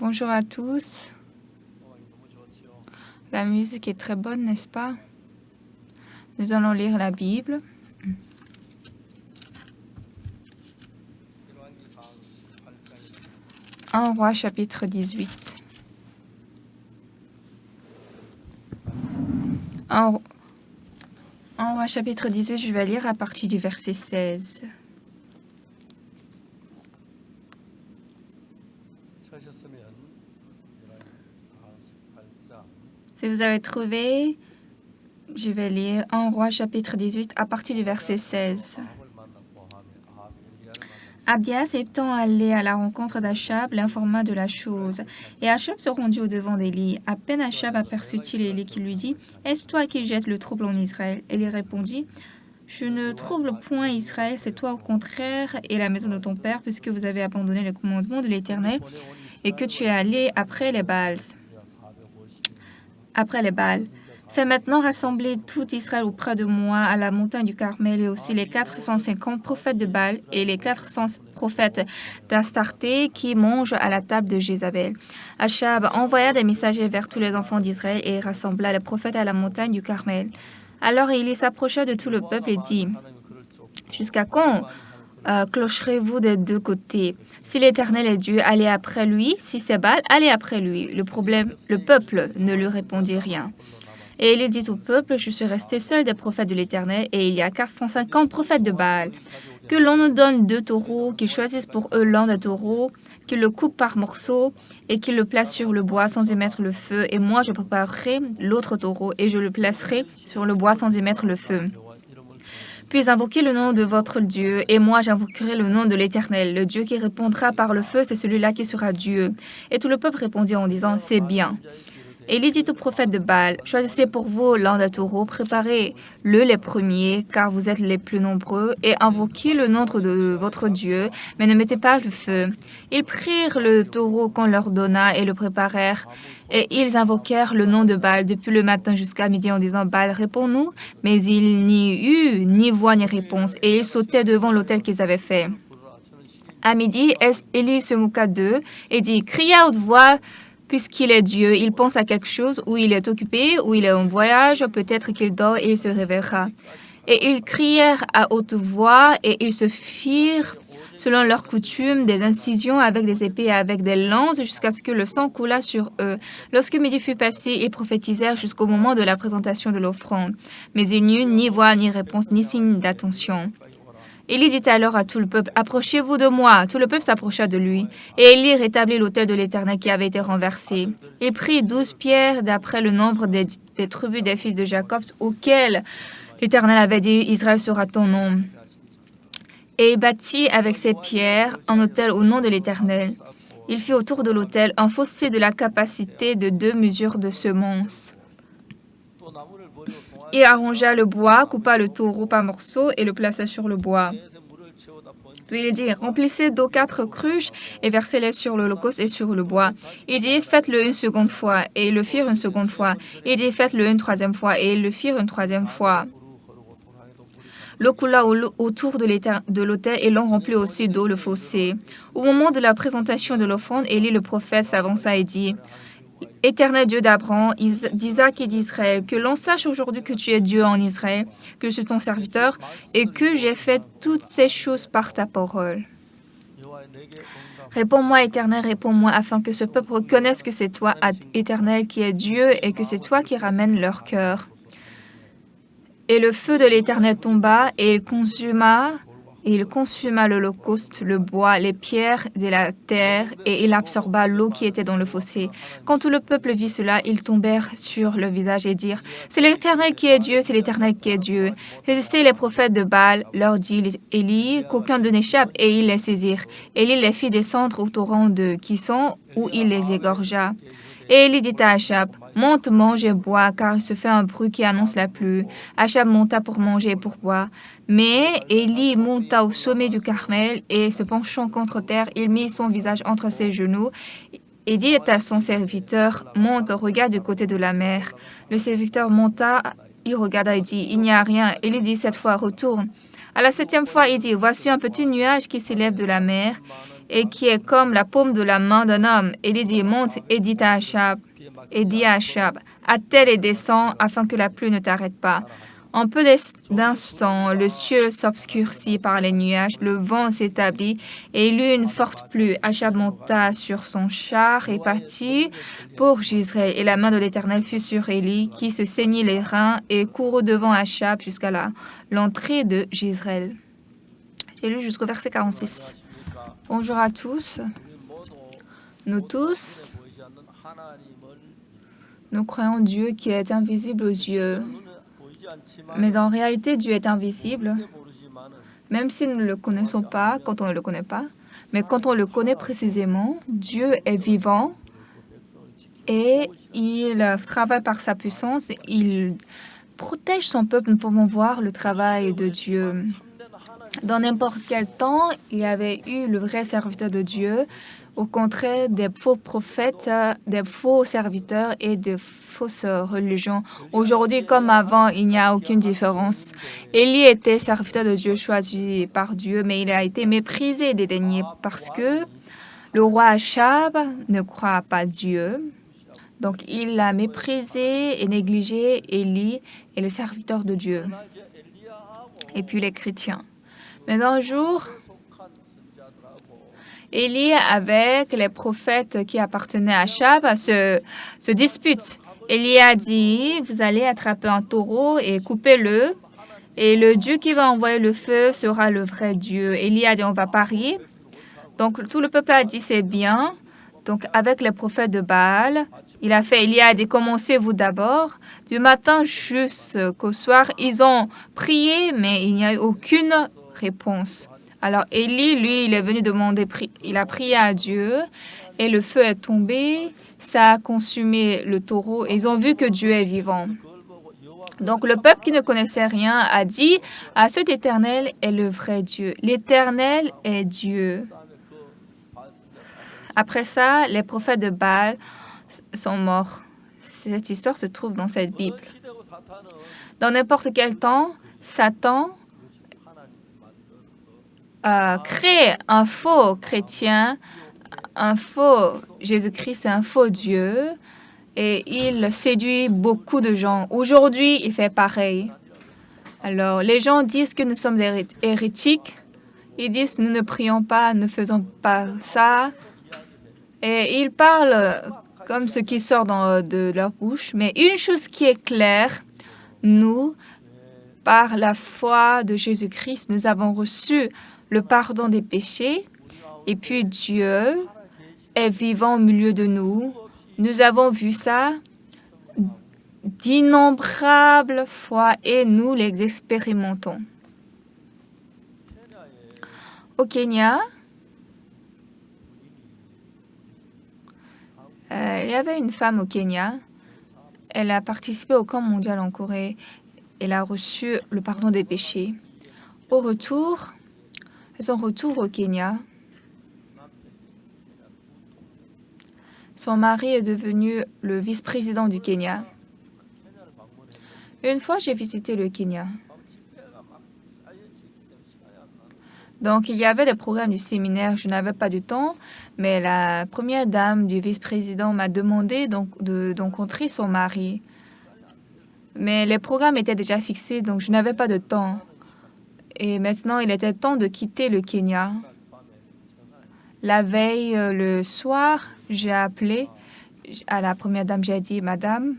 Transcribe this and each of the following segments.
Bonjour à tous. La musique est très bonne, n'est-ce pas? Nous allons lire la Bible. 1 Roi chapitre 18. 1 Roi chapitre 18, je vais lire à partir du verset 16. Si vous avez trouvé, je vais lire 1 Roi chapitre 18 à partir du verset 16. Abdias étant allé à la rencontre d'Achab, l'informa de la chose. Et Achab se rendit au-devant d'Élie. À peine Achab aperçut-il Élie qui lui dit « Est-ce toi qui jettes le trouble en Israël ?» Élie répondit « Je ne trouble point Israël, c'est toi au contraire et la maison de ton père, puisque vous avez abandonné le commandement de l'Éternel et que tu es allé après les Baals. Fais maintenant rassembler tout Israël auprès de moi à la montagne du Carmel et aussi les 450 prophètes de Baal et les 400 prophètes d'Astarté qui mangent à la table de Jézabel. » Achab envoya des messagers vers tous les enfants d'Israël et rassembla les prophètes à la montagne du Carmel. Alors Élie s'approcha de tout le peuple et dit « Jusqu'à quand clocherez-vous des deux côtés? Si l'Éternel est Dieu, allez après lui. Si c'est Baal, allez après lui. » Le peuple ne lui répondit rien. Et il dit au peuple, je suis resté seul des prophètes de l'Éternel, et il y a 450 prophètes de Baal. Que l'on nous donne 2 taureaux, qu'ils choisissent pour eux l'un des taureaux, qu'ils le coupent par morceaux, et qu'ils le placent sur le bois sans y mettre le feu. Et moi, je préparerai l'autre taureau, et je le placerai sur le bois sans y mettre le feu. Puis invoquez le nom de votre Dieu, et moi j'invoquerai le nom de l'Éternel. Le Dieu qui répondra par le feu, c'est celui-là qui sera Dieu. Et tout le peuple répondit en disant, c'est bien. Élie dit au prophète de Baal, choisissez pour vous l'un des taureaux, préparez-le les premiers, car vous êtes les plus nombreux, et invoquez le nom de votre Dieu, mais ne mettez pas le feu. Ils prirent le taureau qu'on leur donna et le préparèrent, et ils invoquèrent le nom de Baal depuis le matin jusqu'à midi en disant, Baal, réponds-nous. Mais il n'y eut ni voix ni réponse, et ils sautaient devant l'autel qu'ils avaient fait. À midi, Élie se moqua d'eux et dit, criez à haute voix, puisqu'il est Dieu, il pense à quelque chose, ou il est occupé, ou il est en voyage, peut-être qu'il dort et il se réveillera. Et ils crièrent à haute voix, et ils se firent, selon leur coutume, des incisions avec des épées et avec des lances, jusqu'à ce que le sang coulât sur eux. Lorsque midi fut passé, ils prophétisèrent jusqu'au moment de la présentation de l'offrande. Mais il n'y eut ni voix, ni réponse, ni signe d'attention. Élie dit alors à tout le peuple, « Approchez-vous de moi. » Tout le peuple s'approcha de lui. Et Élie rétablit l'autel de l'Éternel qui avait été renversé. Il prit 12 pierres d'après le nombre des tribus des fils de Jacob, auxquelles l'Éternel avait dit, « Israël sera ton nom. » Et il bâtit avec ces pierres un autel au nom de l'Éternel. Il fit autour de l'autel un fossé de la capacité de 2 mesures de semences. Il arrangea le bois, coupa le taureau par morceaux et le plaça sur le bois. Puis il dit, remplissez d'eau 4 cruches et versez-les sur l'holocauste et sur le bois. Il dit, faites-le une seconde fois, et ils le firent une seconde fois. Il dit, faites-le une troisième fois, et ils le firent une troisième fois. L'eau coula autour de l'autel et l'on remplit aussi d'eau le fossé. Au moment de la présentation de l'offrande, Élie le prophète s'avança et dit, Éternel Dieu d'Abraham, d'Isaac et d'Israël, que l'on sache aujourd'hui que tu es Dieu en Israël, que je suis ton serviteur et que j'ai fait toutes ces choses par ta parole. Réponds-moi, Éternel, réponds-moi, afin que ce peuple reconnaisse que c'est toi, Éternel, qui es Dieu et que c'est toi qui ramènes leur cœur. Et le feu de l'Éternel tomba et il consuma l'holocauste, le bois, les pierres et la terre, et il absorba l'eau qui était dans le fossé. Quand tout le peuple vit cela, ils tombèrent sur le visage et dirent, « C'est l'Éternel qui est Dieu, c'est l'Éternel qui est Dieu. » Saisissez les prophètes de Baal, leur dit Élie, qu'aucun d'eux n'échappe, et ils les saisirent. Élie les fit descendre au torrent de Kison, où il les égorgea. Et Élie dit à Achab, « Monte, mange et bois, car il se fait un bruit qui annonce la pluie. » Achab monta pour manger et pour boire. Mais Élie monta au sommet du Carmel, et se penchant contre terre, il mit son visage entre ses genoux, et dit à son serviteur, « Monte, regarde du côté de la mer. » Le serviteur monta, il regarda et dit, « Il n'y a rien. » Élie dit 7 fois, « Retourne. » À la 7e fois, il dit, « Voici un petit nuage qui s'élève de la mer. » et qui est comme la paume de la main d'un homme. Élie dit, monte et dit à Achab, attelle et descends afin que la pluie ne t'arrête pas. En peu d'instants, le ciel s'obscurcit par les nuages, le vent s'établit et il eut une forte pluie. Achab monta sur son char et partit pour Jezreel. Et la main de l'Éternel fut sur Élie, qui se saignit les reins et courut devant Achab jusqu'à l'entrée de Jezreel. J'ai lu jusqu'au verset 46. Bonjour à tous. Nous tous, nous croyons Dieu qui est invisible aux yeux. Mais en réalité, Dieu est invisible, même si nous ne le connaissons pas, quand on ne le connaît pas. Mais quand on le connaît précisément, Dieu est vivant et il travaille par sa puissance. Il protège son peuple. Nous pouvons voir le travail de Dieu. Dans n'importe quel temps, il y avait eu le vrai serviteur de Dieu, au contraire des faux prophètes, des faux serviteurs et de fausses religions. Aujourd'hui comme avant, il n'y a aucune différence. Élie était serviteur de Dieu, choisi par Dieu, mais il a été méprisé et dédaigné parce que le roi Achab ne croit pas Dieu. Donc il a méprisé et négligé Élie et le serviteur de Dieu. Et puis les chrétiens. Mais un jour, Élie, avec les prophètes qui appartenaient à Achab, se disputent. Élie a dit, vous allez attraper un taureau et couper-le, et le Dieu qui va envoyer le feu sera le vrai Dieu. Élie a dit, on va parier. Donc tout le peuple a dit, c'est bien. Donc avec les prophètes de Baal, Élie a dit, commencez-vous d'abord. Du matin jusqu'au soir, ils ont prié, mais il n'y a eu aucune réponse. Alors Élie, lui, il est venu demander, il a prié à Dieu et le feu est tombé, ça a consumé le taureau et ils ont vu que Dieu est vivant. Donc le peuple qui ne connaissait rien a dit, à cet Éternel est le vrai Dieu. L'Éternel est Dieu. Après ça, les prophètes de Baal sont morts. Cette histoire se trouve dans cette Bible. Dans n'importe quel temps, Satan crée un faux chrétien, un faux Jésus-Christ, un faux Dieu, et il séduit beaucoup de gens. Aujourd'hui, il fait pareil. Alors, les gens disent que nous sommes des hérétiques. Ils disent nous ne prions pas, ne faisons pas ça. Et ils parlent comme ce qui sort de leur bouche. Mais une chose qui est claire, nous, par la foi de Jésus-Christ, nous avons reçu le pardon des péchés, et puis Dieu est vivant au milieu de nous. Nous avons vu ça d'innombrables fois et nous les expérimentons. Au Kenya, il y avait une femme au Kenya. Elle a participé au camp mondial en Corée. Elle a reçu le pardon des péchés. Au retour, à son retour au Kenya, son mari est devenu le vice-président du Kenya. Une fois, j'ai visité le Kenya. Donc, il y avait des programmes du séminaire. Je n'avais pas du temps, mais la première dame du vice-président m'a demandé d'encontrer son mari. Mais les programmes étaient déjà fixés, donc je n'avais pas de temps. Et maintenant, il était temps de quitter le Kenya. La veille, le soir, j'ai appelé à la première dame. J'ai dit, Madame,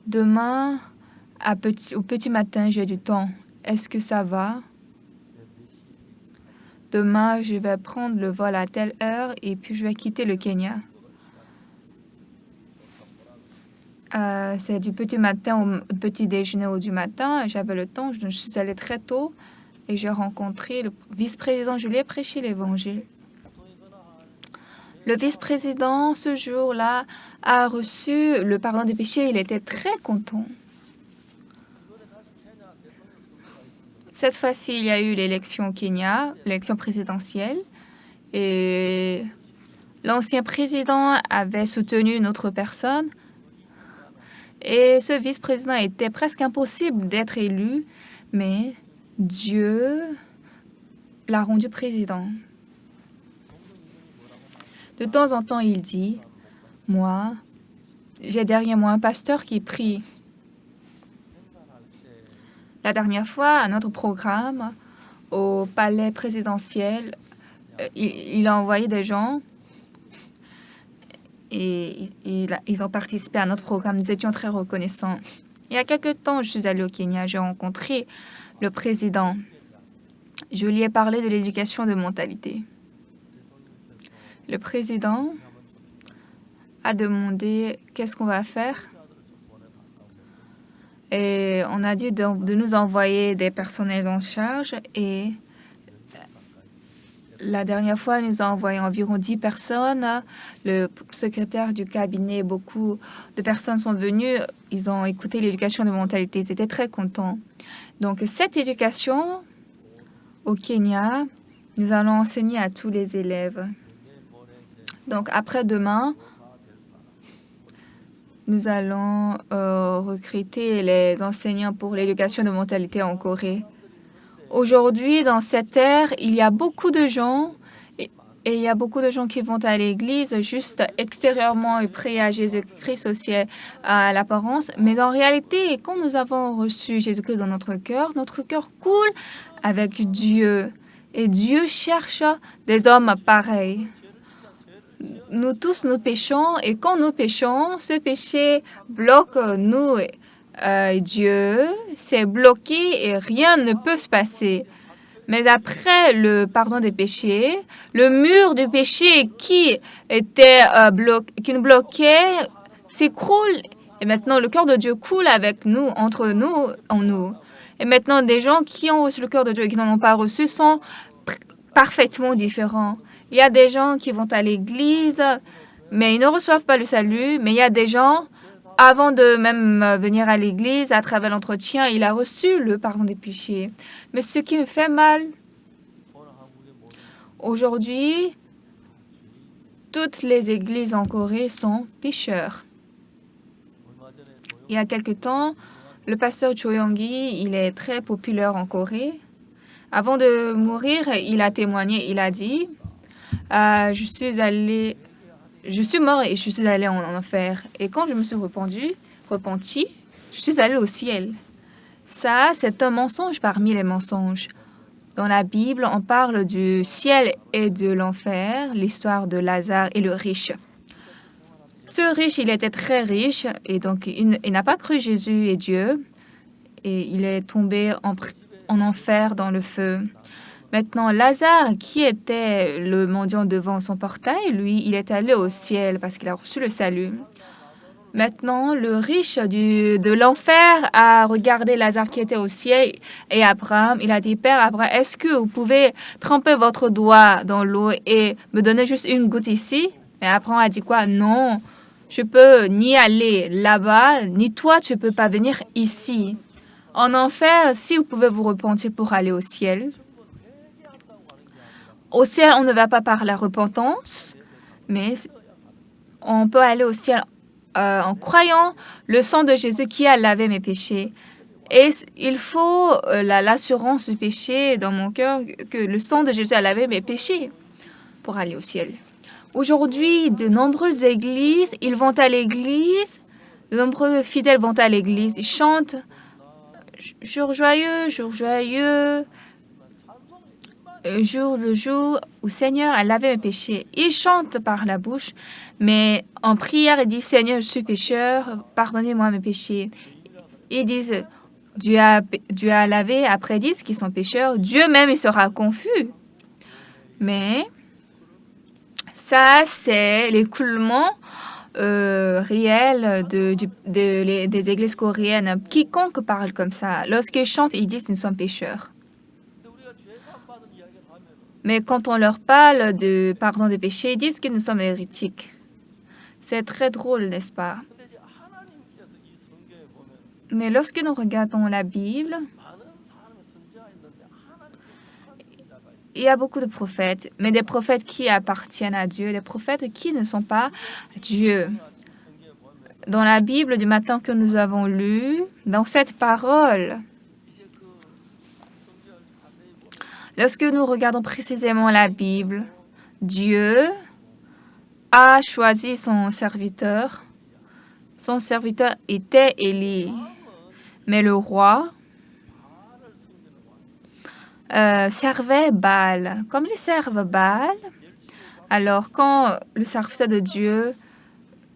demain, au petit matin, j'ai du temps. Est-ce que ça va? Demain, je vais prendre le vol à telle heure et puis je vais quitter le Kenya. C'est du petit matin au petit déjeuner ou du matin. J'avais le temps, je suis allée très tôt et j'ai rencontré le vice-président. Je lui ai prêché l'évangile. Le vice-président, ce jour-là, a reçu le pardon des péchés. Il était très content. Cette fois-ci, il y a eu l'élection au Kenya, l'élection présidentielle. Et l'ancien président avait soutenu une autre personne. Et ce vice-président était presque impossible d'être élu, mais Dieu l'a rendu président. De temps en temps, il dit, moi, j'ai derrière moi un pasteur qui prie. La dernière fois, à notre programme, au palais présidentiel, il a envoyé des gens et ils ont participé à notre programme. Nous étions très reconnaissants. Il y a quelque temps, je suis allée au Kenya, j'ai rencontré le président. Je lui ai parlé de l'éducation de mentalité. Le président a demandé qu'est-ce qu'on va faire. Et on a dit de nous envoyer des personnels en charge. Et la dernière fois, il nous a envoyé environ 10 personnes. Le secrétaire du cabinet, beaucoup de personnes sont venues. Ils ont écouté l'éducation de mentalité. Ils étaient très contents. Donc, cette éducation au Kenya, nous allons enseigner à tous les élèves. Donc, après-demain, nous allons recruter les enseignants pour l'éducation de mentalité en Corée. Aujourd'hui, dans cette ère, il y a beaucoup de gens et il y a beaucoup de gens qui vont à l'église juste extérieurement et prient à Jésus-Christ aussi à l'apparence. Mais en réalité, quand nous avons reçu Jésus-Christ dans notre cœur coule avec Dieu. Et Dieu cherche des hommes pareils. Nous tous, nous péchons, et quand nous péchons, ce péché bloque nous et Dieu. C'est bloqué et rien ne peut se passer. Mais après le pardon des péchés, le mur du péché qui nous bloquait s'écroule. Et maintenant, le cœur de Dieu coule avec nous, entre nous, en nous. Et maintenant, des gens qui ont reçu le cœur de Dieu et qui n'en ont pas reçu sont parfaitement différents. Il y a des gens qui vont à l'église, mais ils ne reçoivent pas le salut. Mais il y a des gens, avant de même venir à l'église, à travers l'entretien, il a reçu le pardon des péchés. Mais ce qui me fait mal, aujourd'hui, toutes les églises en Corée sont pécheurs. Il y a quelque temps, le pasteur Cho Young-gi, il est très populaire en Corée. Avant de mourir, il a témoigné, il a dit je suis mort et je suis allé en enfer. Et quand je me suis repenti, je suis allé au ciel. Ça, c'est un mensonge parmi les mensonges. Dans la Bible, on parle du ciel et de l'enfer, l'histoire de Lazare et le riche. Ce riche, il était très riche et donc il n'a pas cru Jésus et Dieu. Et il est tombé en enfer dans le feu. Maintenant, Lazare, qui était le mendiant devant son portail, lui, il est allé au ciel parce qu'il a reçu le salut. Maintenant, le riche de l'enfer a regardé Lazare qui était au ciel et Abraham, il a dit, Père Abraham, est-ce que vous pouvez tremper votre doigt dans l'eau et me donner juste une goutte ici? Mais Abraham a dit quoi? Non, je peux ni aller là-bas, ni toi, tu ne peux pas venir ici. En enfer, si vous pouvez vous repentir pour aller au ciel. Au ciel, on ne va pas par la repentance, mais on peut aller au ciel en croyant le sang de Jésus qui a lavé mes péchés. Et il faut l'assurance du péché dans mon cœur que le sang de Jésus a lavé mes péchés pour aller au ciel. Aujourd'hui, de nombreuses églises, ils vont à l'église, de nombreux fidèles vont à l'église, ils chantent « Jour joyeux, jour joyeux ». Le jour où Seigneur a lavé mes péchés. Ils chantent par la bouche, mais en prière, ils disent Seigneur, je suis pécheur, pardonnez-moi mes péchés. Ils disent Dieu a lavé, après ils disent qu'ils sont pécheurs. Dieu même, il sera confus. Mais ça, c'est l'écoulement réel des églises coréennes. Quiconque parle comme ça, lorsqu'ils chantent, ils disent nous sommes pécheurs. Mais quand on leur parle de pardon des péchés, ils disent que nous sommes hérétiques. C'est très drôle, n'est-ce pas? Mais lorsque nous regardons la Bible, il y a beaucoup de prophètes, mais des prophètes qui appartiennent à Dieu, des prophètes qui ne sont pas Dieu. Dans la Bible du matin que nous avons lu, dans cette parole, lorsque nous regardons précisément la Bible, Dieu a choisi son serviteur. Son serviteur était Élie. Mais le roi servait Baal. Comme il servent Baal, alors quand le serviteur de Dieu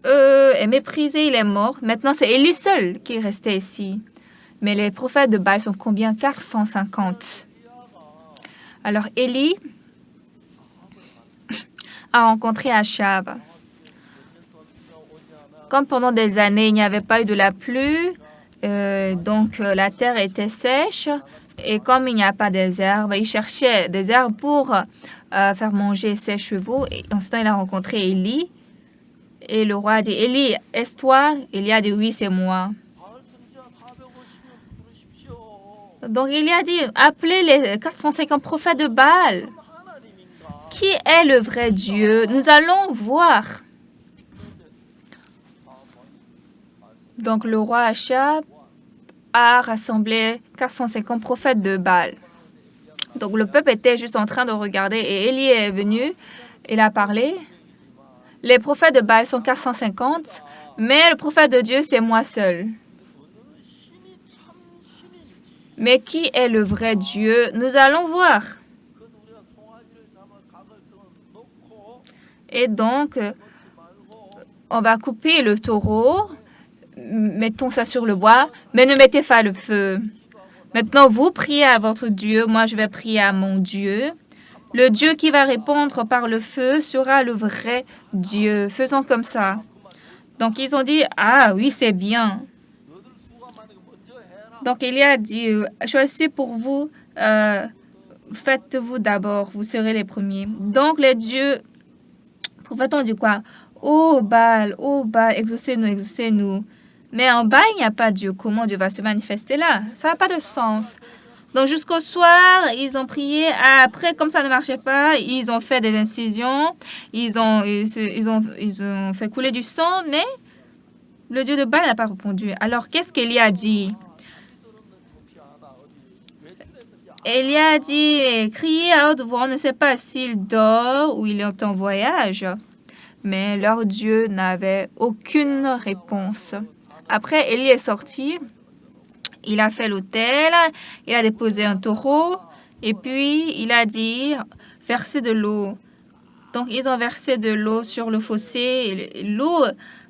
est méprisé, il est mort. Maintenant, c'est Élie seul qui est resté ici. Mais les prophètes de Baal sont combien? 450. Alors Élie a rencontré Achab. Comme pendant des années, il n'y avait pas eu de la pluie, donc la terre était sèche. Et comme il n'y a pas des herbes, il cherchait des herbes pour faire manger ses chevaux. Et en ce temps, il a rencontré Élie. Et le roi a dit, Élie, est-ce toi? Élie a dit, oui, c'est moi. Donc il a dit, appelez les 450 prophètes de Baal. Qui est le vrai Dieu? Nous allons voir. Donc le roi Achab a rassemblé 450 prophètes de Baal. Donc le peuple était juste en train de regarder et Élie est venu, il a parlé. Les prophètes de Baal sont 450, mais le prophète de Dieu, c'est moi seul. Mais qui est le vrai Dieu? Nous allons voir. Et donc, on va couper le taureau, mettons ça sur le bois, mais ne mettez pas le feu. Maintenant, vous priez à votre Dieu, moi je vais prier à mon Dieu. Le Dieu qui va répondre par le feu sera le vrai Dieu. Faisons comme ça. Donc, ils ont dit, ah oui, c'est bien. Donc, Élie a dit, choisissez pour vous, faites-vous d'abord, vous serez les premiers. Donc, les dieux, prophètes ont dit quoi? Oh Baal, exaucez-nous, exaucez-nous. Mais en bas, il n'y a pas Dieu. Comment Dieu va se manifester là? Ça n'a pas de sens. Donc, jusqu'au soir, ils ont prié. Après, comme ça ne marchait pas, ils ont fait des incisions. Ils ont fait couler du sang, mais le Dieu de Baal n'a pas répondu. Alors, qu'est-ce qu'Élie a dit? Élie a dit, criez à haute voix. On ne sait pas s'il dort ou il est en voyage. Mais leur Dieu n'avait aucune réponse. Après, Élie est sorti. Il a fait l'autel. Il a déposé un taureau. Et puis, il a dit, versez de l'eau. Donc, ils ont versé de l'eau sur le fossé. Et l'eau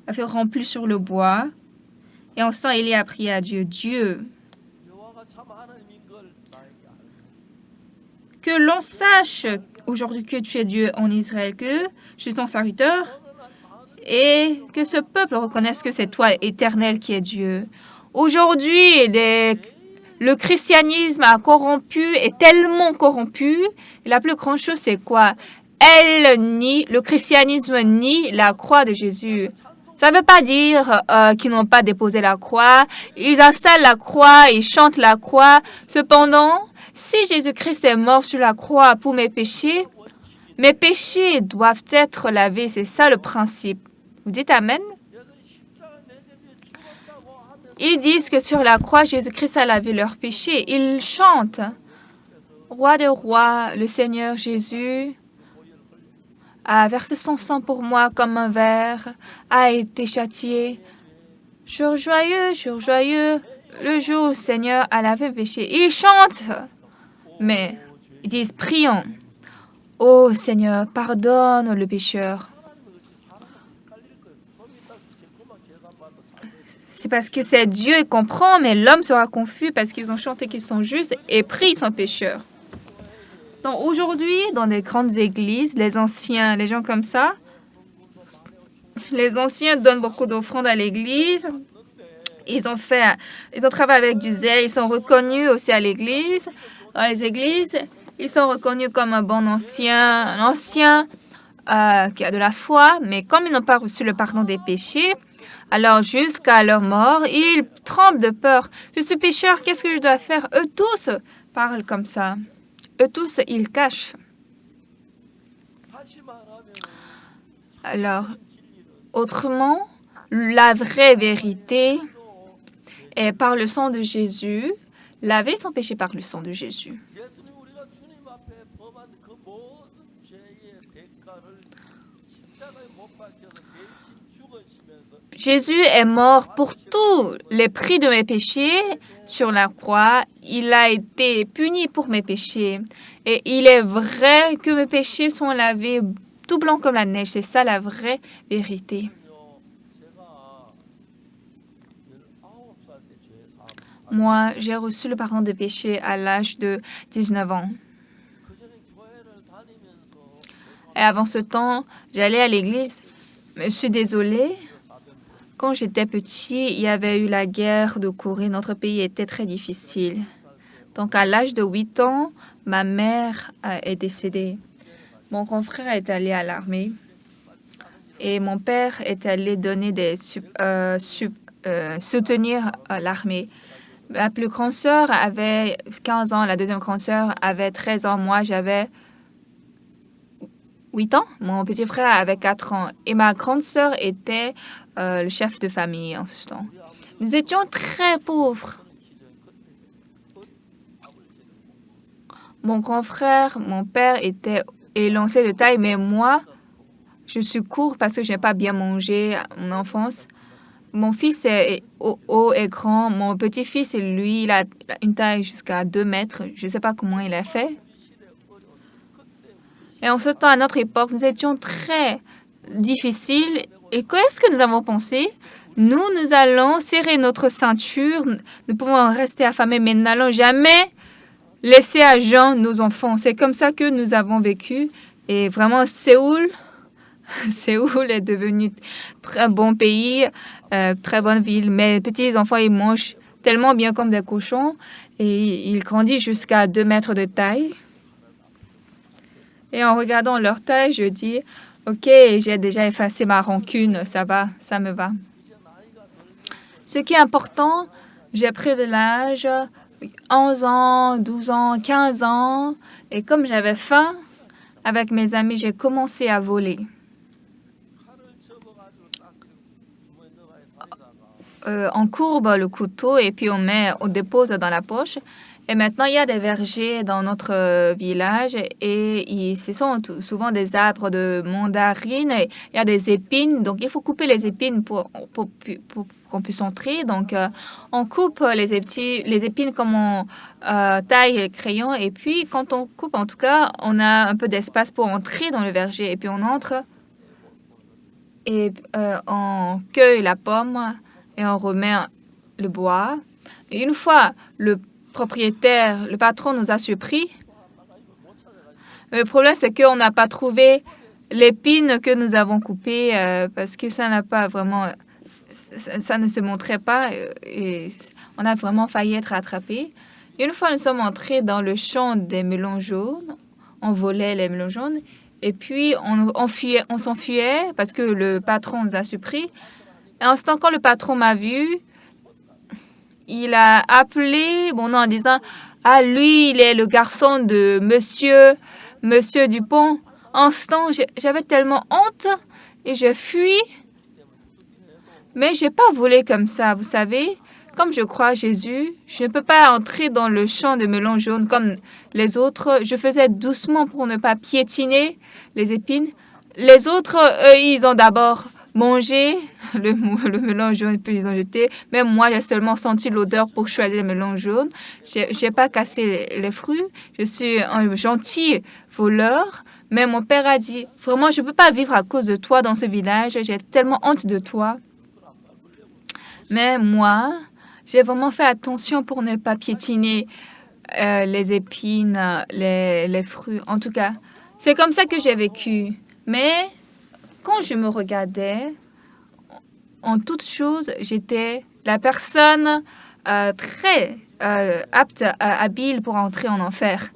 a fait remplir sur le bois. Et ensuite, Élie a prié à Dieu. Dieu, que l'on sache aujourd'hui que tu es Dieu en Israël, que je suis ton serviteur, et que ce peuple reconnaisse que c'est toi, éternel, qui est Dieu. Aujourd'hui, le christianisme a corrompu, est tellement corrompu. Et la plus grande chose, c'est quoi? Le christianisme nie la croix de Jésus. Ça ne veut pas dire qu'ils n'ont pas déposé la croix. Ils installent la croix, ils chantent la croix. Cependant, si Jésus-Christ est mort sur la croix pour mes péchés doivent être lavés. C'est ça le principe. Vous dites Amen? Ils disent que sur la croix, Jésus-Christ a lavé leurs péchés. Ils chantent. Roi de rois, le Seigneur Jésus a versé son sang pour moi comme un verre, a été châtié. Jour joyeux, le jour où le Seigneur a lavé le péché. Ils chantent, mais ils disent prions. Ô Seigneur, pardonne le pécheur. C'est parce que c'est Dieu qui comprend, mais l'homme sera confus parce qu'ils ont chanté qu'ils sont justes et prient qu'ils sont pécheurs. Donc aujourd'hui, dans les grandes églises, les anciens, les gens comme ça, les anciens donnent beaucoup d'offrandes à l'église. Ils ont travaillé avec du zèle. Ils sont reconnus aussi à l'église. Dans les églises, ils sont reconnus comme un bon ancien, qui a de la foi. Mais comme ils n'ont pas reçu le pardon des péchés, alors jusqu'à leur mort, ils tremblent de peur. Je suis pécheur, qu'est-ce que je dois faire? Eux tous parlent comme ça. Eux tous, ils cachent. Alors, autrement, la vraie vérité est par le sang de Jésus, laver son péché par le sang de Jésus. Jésus est mort pour tous les prix de mes péchés sur la croix. Il a été puni pour mes péchés. Et il est vrai que mes péchés sont lavés tout blancs comme la neige. C'est ça la vraie vérité. Moi, j'ai reçu le pardon des péchés à l'âge de 19 ans. Et avant ce temps, j'allais à l'église. Je suis désolée. Quand j'étais petit, il y avait eu la guerre de Corée. Notre pays était très difficile. Donc, à l'âge de 8 ans, ma mère est décédée. Mon grand frère est allé à l'armée. Et mon père est allé donner soutenir l'armée. La plus grande sœur avait 15 ans, la deuxième grande sœur avait 13 ans. Moi, j'avais 8 ans. Mon petit frère avait 4 ans. Et ma grande sœur était le chef de famille en ce temps. Nous étions très pauvres. Mon grand frère, mon père était élancé de taille, mais moi, je suis court parce que je n'ai pas bien mangé à mon enfance. Mon fils est haut et grand. Mon petit-fils, lui, il a une taille jusqu'à 2 mètres. Je ne sais pas comment il a fait. Et en ce temps, à notre époque, nous étions très difficiles. Et qu'est-ce que nous avons pensé? Nous allons serrer notre ceinture. Nous pouvons rester affamés, mais nous n'allons jamais laisser à jeun nos enfants. C'est comme ça que nous avons vécu. Et vraiment, Séoul est devenu très bon pays, très bonne ville. Mes petits-enfants, ils mangent tellement bien comme des cochons et ils grandissent jusqu'à 2 mètres de taille. Et en regardant leur taille, je dis, OK, j'ai déjà effacé ma rancune, ça va, ça me va. Ce qui est important, j'ai pris de l'âge, 11 ans, 12 ans, 15 ans, et comme j'avais faim, avec mes amis, j'ai commencé à voler. On courbe le couteau et puis on dépose dans la poche. Et maintenant, il y a des vergers dans notre village et ce sont souvent des arbres de mandarines. Et il y a des épines, donc il faut couper les épines pour qu'on puisse entrer. Donc, on coupe les épines comme on taille les crayons. Et puis, quand on coupe, en tout cas, on a un peu d'espace pour entrer dans le verger. Et puis, on entre et on cueille la pomme et on remet le bois. Et une fois le patron nous a surpris. Le problème, c'est qu'on n'a pas trouvé l'épine que nous avons coupée parce que ça n'a pas vraiment... Ça ne se montrait pas et on a vraiment failli être attrapés. Une fois, nous sommes entrés dans le champ des melons jaunes. On volait les melons jaunes et puis on s'enfuyait parce que le patron nous a surpris. Et en ce temps, quand le patron m'a vu, il a appelé mon nom en disant « Ah, lui, il est le garçon de Monsieur Dupont. » En ce temps, j'avais tellement honte et j'ai fui. Mais je n'ai pas volé comme ça, vous savez. Comme je crois à Jésus, je ne peux pas entrer dans le champ de melons jaunes comme les autres. Je faisais doucement pour ne pas piétiner les épines. Les autres, eux, ils ont d'abord mangé le melon jaune, puis ils ont jeté. Même moi, j'ai seulement senti l'odeur pour choisir le melon jaune. Je n'ai pas cassé les fruits. Je suis un gentil voleur. Mais mon père a dit, vraiment, je ne peux pas vivre à cause de toi dans ce village. J'ai tellement honte de toi. Mais moi, j'ai vraiment fait attention pour ne pas piétiner les épines, les fruits. En tout cas, c'est comme ça que j'ai vécu. Mais quand je me regardais, en toute chose, j'étais la personne très apte, habile pour entrer en enfer.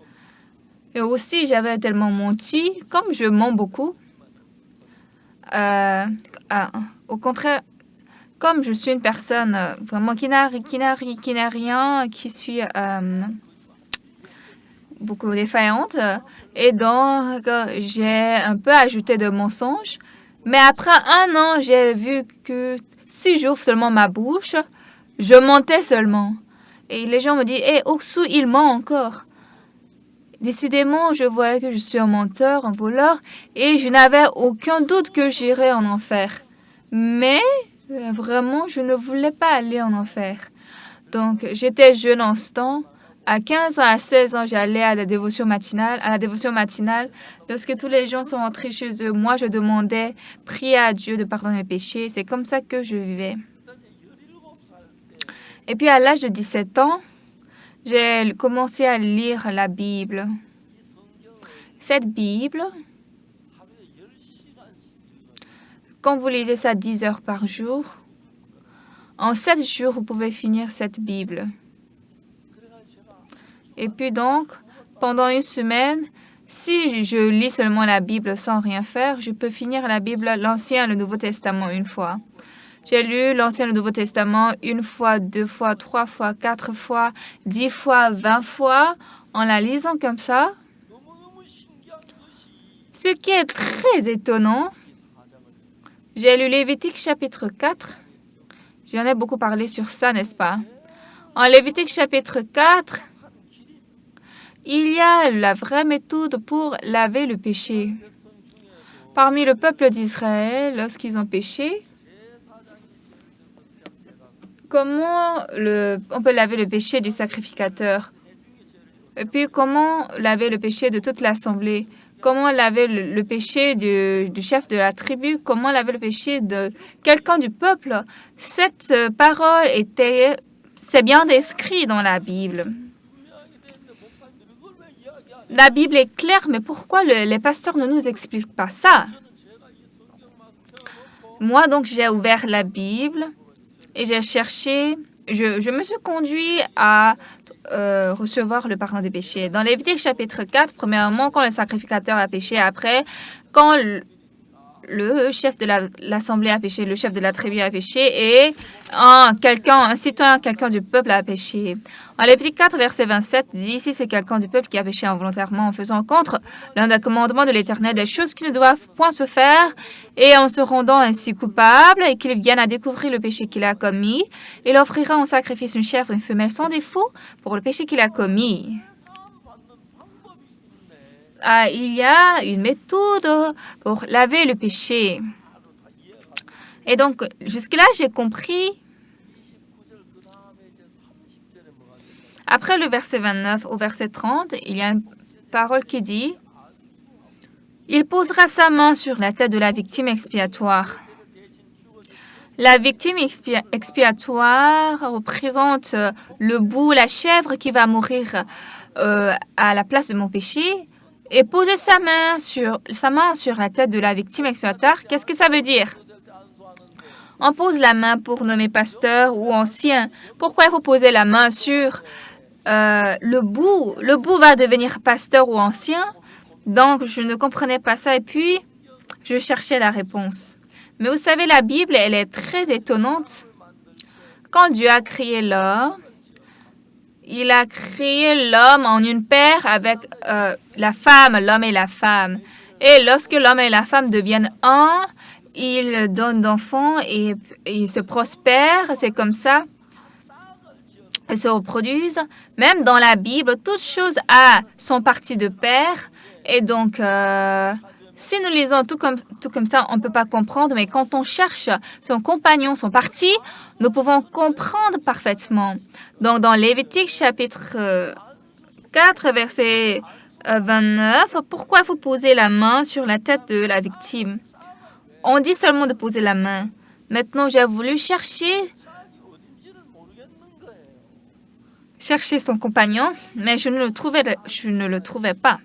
Et aussi, j'avais tellement menti, comme je mens beaucoup. Au contraire, comme je suis une personne vraiment qui n'a rien, qui suis beaucoup défaillante, et donc j'ai un peu ajouté de mensonges. Mais après 1 an, j'ai vu que si j'ouvre seulement ma bouche, je mentais seulement. Et les gens me disent, Oksu, il ment encore. Décidément, je voyais que je suis un menteur, un voleur, et je n'avais aucun doute que j'irais en enfer. Mais vraiment, je ne voulais pas aller en enfer. Donc, j'étais jeune en ce temps. À 15 ans, à 16 ans, j'allais à la dévotion matinale. À la dévotion matinale, lorsque tous les gens sont rentrés chez eux, moi, je demandais, prier à Dieu de pardonner mes péchés. C'est comme ça que je vivais. Et puis, à l'âge de 17 ans, j'ai commencé à lire la Bible. Cette Bible, quand vous lisez ça 10 heures par jour, en 7 jours, vous pouvez finir cette Bible. Et puis donc, pendant une semaine, si je lis seulement la Bible sans rien faire, je peux finir la Bible, l'Ancien et le Nouveau Testament une fois. J'ai lu l'Ancien et le Nouveau Testament une fois, 2 fois, 3 fois, 4 fois, 10 fois, 20 fois, en la lisant comme ça. Ce qui est très étonnant, j'ai lu Lévitique chapitre 4. J'en ai beaucoup parlé sur ça, n'est-ce pas? En Lévitique chapitre 4, il y a la vraie méthode pour laver le péché. Parmi le peuple d'Israël, lorsqu'ils ont péché, comment on peut laver le péché du sacrificateur? Et puis comment laver le péché de toute l'assemblée? Comment laver le péché du chef de la tribu? Comment laver le péché de quelqu'un du peuple? Cette parole c'est bien décrit dans la Bible. La Bible est claire, mais pourquoi les pasteurs ne nous expliquent pas ça? Moi, donc, j'ai ouvert la Bible et j'ai cherché, je me suis conduit à recevoir le pardon des péchés. Dans Lévitique chapitre 4, premièrement, quand le sacrificateur a péché, après, quand le chef de l'assemblée a péché, le chef de la tribu a péché et un citoyen, quelqu'un du peuple a péché. En Lévitique 4, verset 27 dit ici, c'est quelqu'un du peuple qui a péché involontairement en faisant contre l'un des commandements de l'Éternel, des choses qui ne doivent point se faire et en se rendant ainsi coupable et qu'il vienne à découvrir le péché qu'il a commis. Il offrira en sacrifice une chèvre, une femelle sans défaut pour le péché qu'il a commis. Il y a une méthode pour laver le péché. Et donc, jusque-là, j'ai compris. Après le verset 29 au verset 30, il y a une parole qui dit « Il posera sa main sur la tête de la victime expiatoire. » La victime expiatoire représente le bouc, la chèvre qui va mourir à la place de mon péché. Et poser sa main sur la tête de la victime expiatoire, qu'est-ce que ça veut dire? On pose la main pour nommer pasteur ou ancien. Pourquoi il faut poser la main sur le bout? Le bout va devenir pasteur ou ancien. Donc, je ne comprenais pas ça et puis, je cherchais la réponse. Mais vous savez, la Bible, elle est très étonnante. Quand Dieu a créé l'homme, il a créé l'homme en une paire avec la femme, l'homme et la femme. Et lorsque l'homme et la femme deviennent un, ils donnent d'enfants et ils se prospèrent. C'est comme ça. Ils se reproduisent. Même dans la Bible, toute chose a son parti de pair. Et donc, si nous lisons tout comme ça, on ne peut pas comprendre. Mais quand on cherche son compagnon, son parti, nous pouvons comprendre parfaitement. Donc, dans Lévitique chapitre 4, verset 29, pourquoi il faut poser la main sur la tête de la victime? On dit seulement de poser la main. Maintenant, j'ai voulu chercher son compagnon, mais je ne le trouvais pas.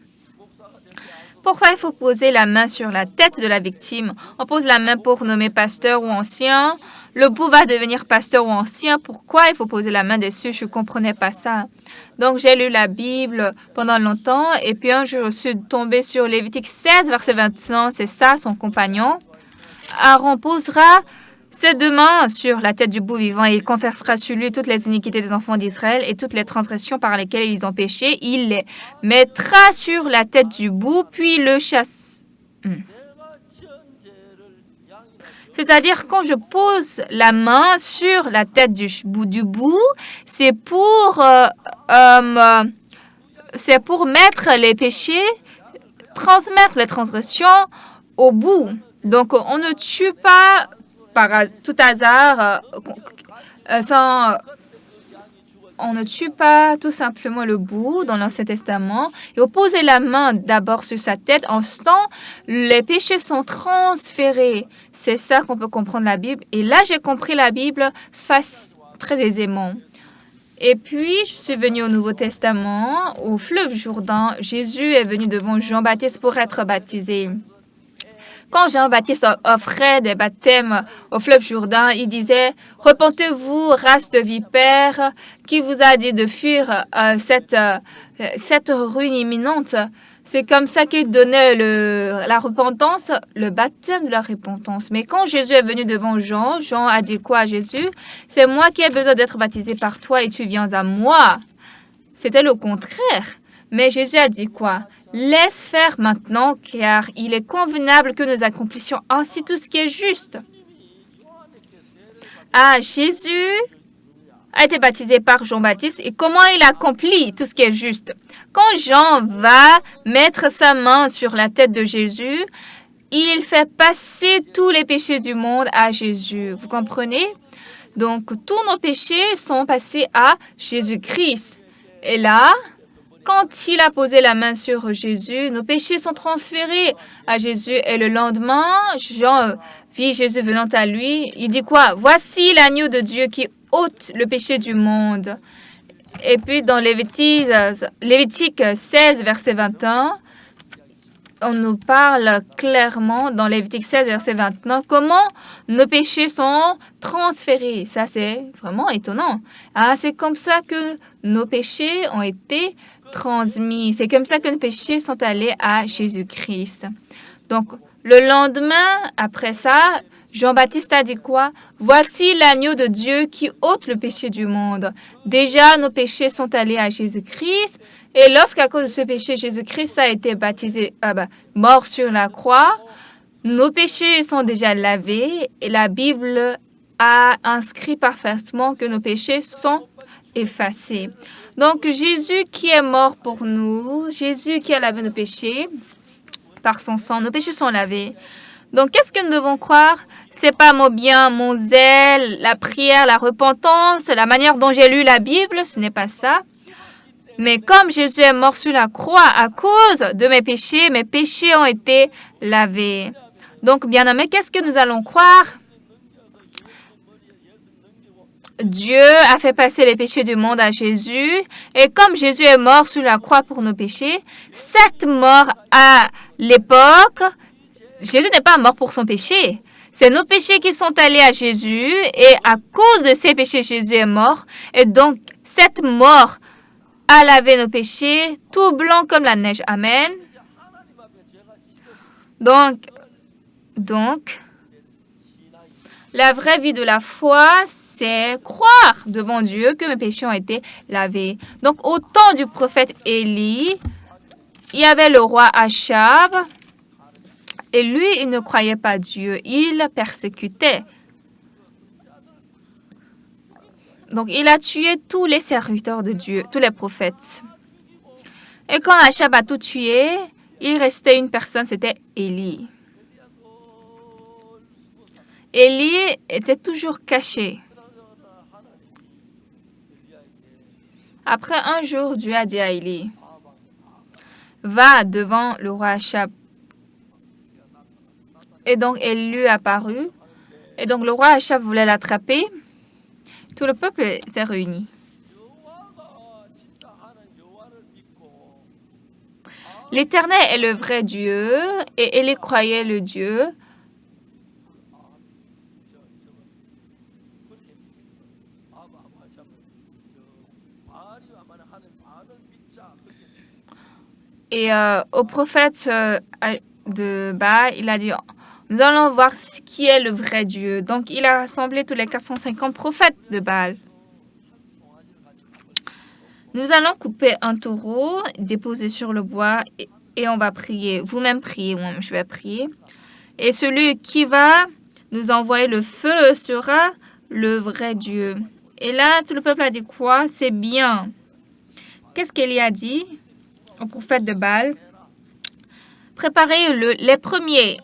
Pourquoi il faut poser la main sur la tête de la victime? On pose la main pour nommer pasteur ou ancien. Le bout va devenir pasteur ou ancien. Pourquoi il faut poser la main dessus? Je ne comprenais pas ça. Donc, j'ai lu la Bible pendant longtemps. Et puis, un jour, je suis tombée sur Lévitique 16, verset 21. C'est ça, son compagnon. Aaron posera ses 2 mains sur la tête du bout vivant et il confessera sur lui toutes les iniquités des enfants d'Israël et toutes les transgressions par lesquelles ils ont péché. Il les mettra sur la tête du bout, puis le chasse. C'est-à-dire, quand je pose la main sur la tête du bout, c'est pour c'est pour mettre les péchés, transmettre les transgressions au bout. Donc, on ne tue pas par tout hasard, on ne tue pas tout simplement le bout dans l'Ancien Testament. Et on pose la main d'abord sur sa tête. En ce temps, les péchés sont transférés. C'est ça qu'on peut comprendre la Bible. Et là, j'ai compris la Bible très aisément. Et puis, je suis venue au Nouveau Testament, au fleuve Jourdain. Jésus est venu devant Jean-Baptiste pour être baptisé. Quand Jean-Baptiste offrait des baptêmes au fleuve Jourdain, il disait « Repentez-vous, race de vipères, qui vous a dit de fuir cette ruine imminente ?» C'est comme ça qu'il donnait la repentance, le baptême de la repentance. Mais quand Jésus est venu devant Jean, Jean a dit quoi à Jésus? « C'est moi qui ai besoin d'être baptisé par toi et tu viens à moi. » C'était le contraire. Mais Jésus a dit quoi? Laisse faire maintenant, car il est convenable que nous accomplissions ainsi tout ce qui est juste. Ah, Jésus a été baptisé par Jean-Baptiste et comment il accomplit tout ce qui est juste? Quand Jean va mettre sa main sur la tête de Jésus, il fait passer tous les péchés du monde à Jésus. Vous comprenez? Donc, tous nos péchés sont passés à Jésus-Christ. Et là, quand il a posé la main sur Jésus, nos péchés sont transférés à Jésus. Et le lendemain, Jean vit Jésus venant à lui. Il dit quoi? Voici l'agneau de Dieu qui ôte le péché du monde. Et puis dans Lévitique 16, verset 21, on nous parle clairement dans Lévitique 16, verset 21, comment nos péchés sont transférés. Ça, c'est vraiment étonnant. Ah, c'est comme ça que nos péchés ont été transmis. C'est comme ça que nos péchés sont allés à Jésus-Christ. Donc, le lendemain, après ça, Jean-Baptiste a dit quoi? Voici l'agneau de Dieu qui ôte le péché du monde. Déjà, nos péchés sont allés à Jésus-Christ. Et lorsqu'à cause de ce péché, Jésus-Christ a été baptisé, mort sur la croix, nos péchés sont déjà lavés et la Bible a inscrit parfaitement que nos péchés sont effacés. Donc, Jésus qui est mort pour nous, Jésus qui a lavé nos péchés par son sang, nos péchés sont lavés. Donc, qu'est-ce que nous devons croire? C'est pas mon bien, mon zèle, la prière, la repentance, la manière dont j'ai lu la Bible, ce n'est pas ça. Mais comme Jésus est mort sur la croix à cause de mes péchés ont été lavés. Donc, bien-aimés, qu'est-ce que nous allons croire? Dieu a fait passer les péchés du monde à Jésus. Et comme Jésus est mort sur la croix pour nos péchés, cette mort à l'époque, Jésus n'est pas mort pour son péché. C'est nos péchés qui sont allés à Jésus. Et à cause de ces péchés, Jésus est mort. Et donc, cette mort a lavé nos péchés, tout blanc comme la neige. Amen. Donc, la vraie vie de la foi, c'est croire devant Dieu que mes péchés ont été lavés. Donc, au temps du prophète Élie, il y avait le roi Achab. Et lui, il ne croyait pas Dieu. Il persécutait. Donc, il a tué tous les serviteurs de Dieu, tous les prophètes. Et quand Achab a tout tué, il restait une personne, c'était Élie. Élie était toujours caché. Après un jour, Dieu a dit à Élie, « Va devant le roi Achab. » Et donc, Élie lui apparut. Et donc, le roi Achab voulait l'attraper. Tout le peuple s'est réuni. L'Éternel est le vrai Dieu et Élie croyait le Dieu. Et au prophète de Baal, il a dit, nous allons voir qui est le vrai Dieu. Donc, il a rassemblé tous les 450 prophètes de Baal. Nous allons couper un taureau, déposer sur le bois et on va prier. Vous-même priez, moi je vais prier. Et celui qui va nous envoyer le feu sera le vrai Dieu. Et là, tout le peuple a dit quoi? C'est bien. Qu'est-ce qu'Élie a dit? aux prophètes de Baal, préparez les premiers.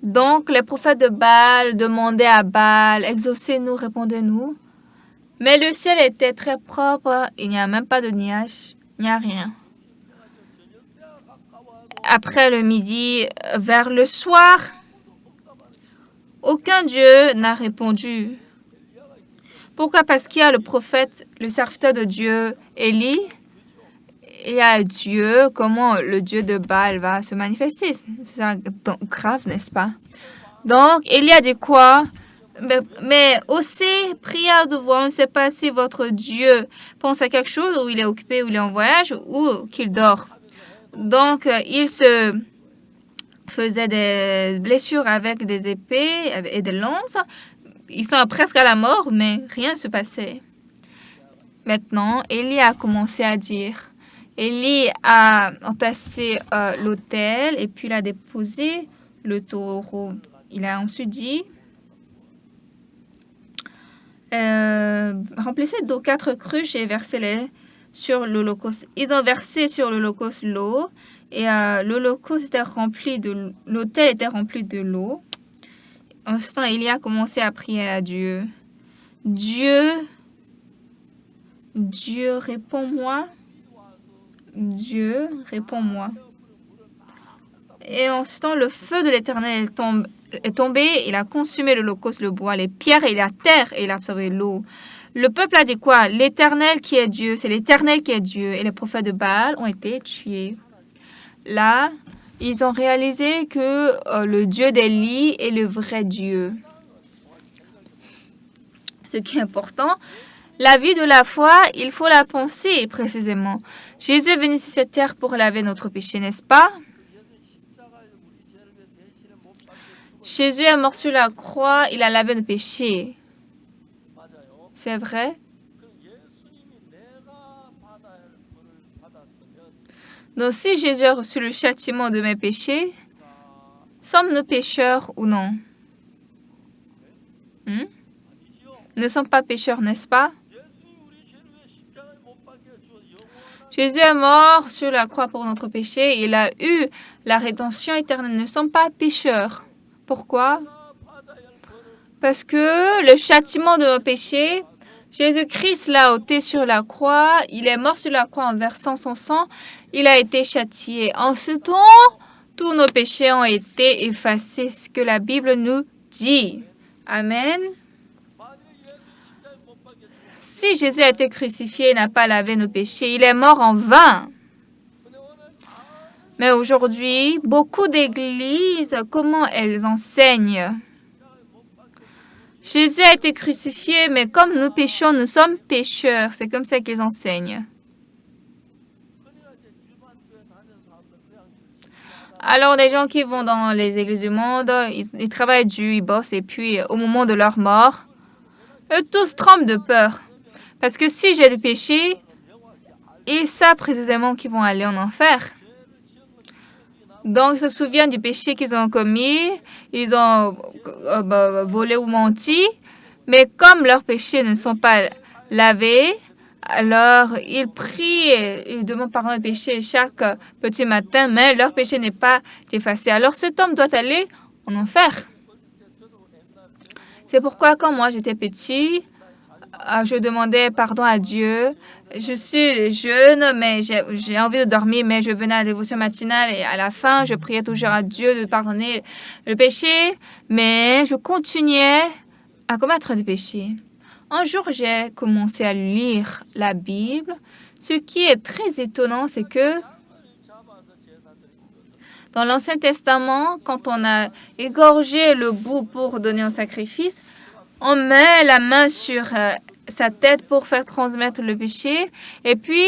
Donc, les prophètes de Baal demandaient à Baal, exaucez-nous, répondez-nous. Mais le ciel était très propre, il n'y a même pas de nuages, il n'y a rien. Après le midi, vers le soir, aucun Dieu n'a répondu. Pourquoi? Parce qu'il y a le prophète, le serviteur de Dieu, Élie, et à Dieu, comment le Dieu de Baal va se manifester. C'est grave, n'est-ce pas? Donc, Élie a dit quoi? Mais aussi, prière de voir, on ne sait pas si votre Dieu pense à quelque chose, ou il est occupé, ou il est en voyage, ou qu'il dort. Donc, il se faisait des blessures avec des épées et des lances. Ils sont presque à la mort, mais rien ne se passait. Maintenant, Élie a commencé à dire. Élie a entassé l'autel et puis il a déposé le taureau. Il a ensuite dit, remplissez d'eau 4 cruches et versez-les sur l'holocauste. Ils ont versé sur l'holocauste l'eau et l'holocauste était rempli de l'autel était rempli de l'eau. En ce temps, Élie a commencé à prier à Dieu. Dieu, réponds-moi. Dieu, réponds-moi. Et en ce temps, le feu de l'Éternel est tombé, il a consumé l'holocauste, le bois, les pierres et la terre, et il a absorbé l'eau. Le peuple a dit quoi? L'Éternel qui est Dieu, c'est l'Éternel qui est Dieu. Et les prophètes de Baal ont été tués. Là, ils ont réalisé que le Dieu d'Élie est le vrai Dieu. Ce qui est important, la vie de la foi, il faut la penser précisément. Jésus est venu sur cette terre pour laver notre péché, n'est-ce pas? Jésus est mort sur la croix, il a lavé nos péchés. C'est vrai? Donc si Jésus a reçu le châtiment de mes péchés, sommes-nous pécheurs ou non? Nous ne sommes pas pécheurs, n'est-ce pas? Jésus est mort sur la croix pour notre péché. Il a eu la rédemption éternelle. Nous ne sommes pas pécheurs. Pourquoi? Parce que le châtiment de nos péchés, Jésus-Christ l'a ôté sur la croix. Il est mort sur la croix en versant son sang. Il a été châtié. En ce temps, tous nos péchés ont été effacés. Ce que la Bible nous dit. Amen. Si Jésus a été crucifié et n'a pas lavé nos péchés, il est mort en vain. Mais aujourd'hui, beaucoup d'églises, comment elles enseignent? Jésus a été crucifié, mais comme nous péchons, nous sommes pécheurs. C'est comme ça qu'ils enseignent. Alors, les gens qui vont dans les églises du monde, ils travaillent dur, ils bossent, et puis au moment de leur mort, eux tous tremblent de peur. Parce que si j'ai le péché, ils savent précisément qu'ils vont aller en enfer. Donc, ils se souviennent du péché qu'ils ont commis, ils ont volé ou menti, mais comme leurs péchés ne sont pas lavés, alors ils prient, ils demandent pardon des péchés chaque petit matin, mais leur péché n'est pas effacé. Alors, cet homme doit aller en enfer. C'est pourquoi, quand moi j'étais petit, je demandais pardon à Dieu. Je suis jeune, mais j'ai envie de dormir, mais je venais à la dévotion matinale et à la fin, je priais toujours à Dieu de pardonner le péché, mais je continuais à commettre des péchés. Un jour, j'ai commencé à lire la Bible. Ce qui est très étonnant, c'est que dans l'Ancien Testament, quand on a égorgé le bouc pour donner un sacrifice, on met la main sur sa tête pour faire transmettre le péché. Et puis,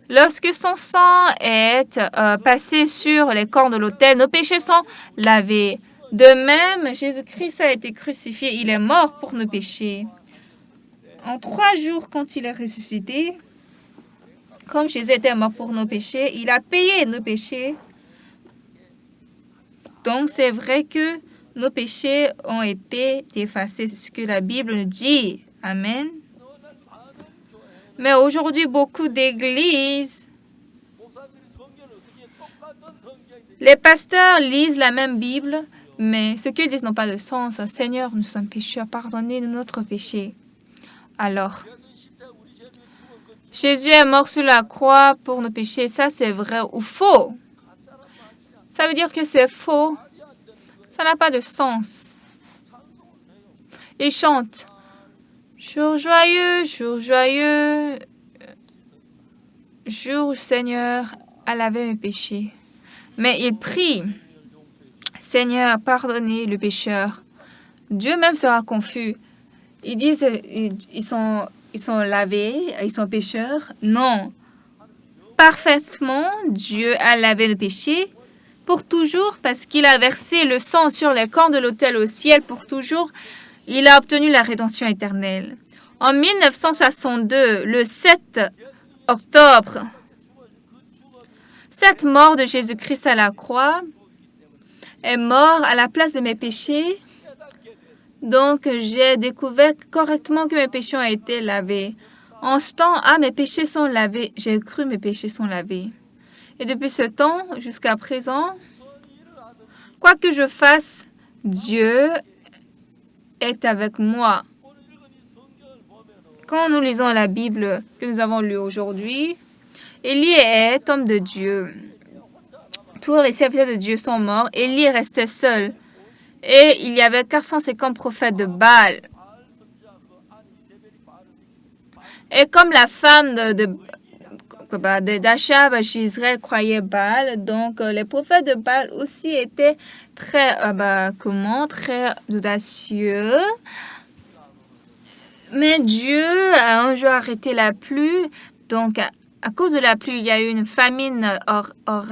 lorsque son sang est passé sur les corps de l'autel, nos péchés sont lavés. De même, Jésus-Christ a été crucifié. Il est mort pour nos péchés. En 3 jours, quand il est ressuscité, comme Jésus était mort pour nos péchés, il a payé nos péchés. Donc, c'est vrai que nos péchés ont été effacés. C'est ce que la Bible dit. Amen. Mais aujourd'hui, beaucoup d'églises, les pasteurs lisent la même Bible, mais ce qu'ils disent n'a pas de sens. Seigneur, nous sommes pécheurs, pardonnez-nous notre péché. Alors, Jésus est mort sur la croix pour nos péchés. Ça, c'est vrai ou faux? Ça veut dire que c'est faux. Ça n'a pas de sens. Ils chantent. Jour joyeux, jour Seigneur, à laver mes péchés. Mais ils prient. Seigneur, pardonnez le pécheur. Dieu même sera confus. Ils disent ils sont lavés, ils sont pécheurs. Non. Parfaitement, Dieu a lavé le péché pour toujours parce qu'il a versé le sang sur les corps de l'autel au ciel pour toujours. Il a obtenu la rédemption éternelle. En 1962, le 7 octobre, cette mort de Jésus-Christ à la croix est mort à la place de mes péchés. Donc, j'ai découvert correctement que mes péchés ont été lavés. En ce temps, mes péchés sont lavés. J'ai cru mes péchés sont lavés. Et depuis ce temps, jusqu'à présent, quoi que je fasse, Dieu est avec moi. Quand nous lisons la Bible que nous avons lue aujourd'hui, Élie est homme de Dieu. Tous les serviteurs de Dieu sont morts. Élie restait seul. Et il y avait 450 prophètes de Baal. Et comme la femme d'Achab, Jezreel croyait Baal, donc les prophètes de Baal aussi étaient très audacieux. Mais Dieu a un jour arrêté la pluie. Donc, à cause de la pluie, il y a eu une famine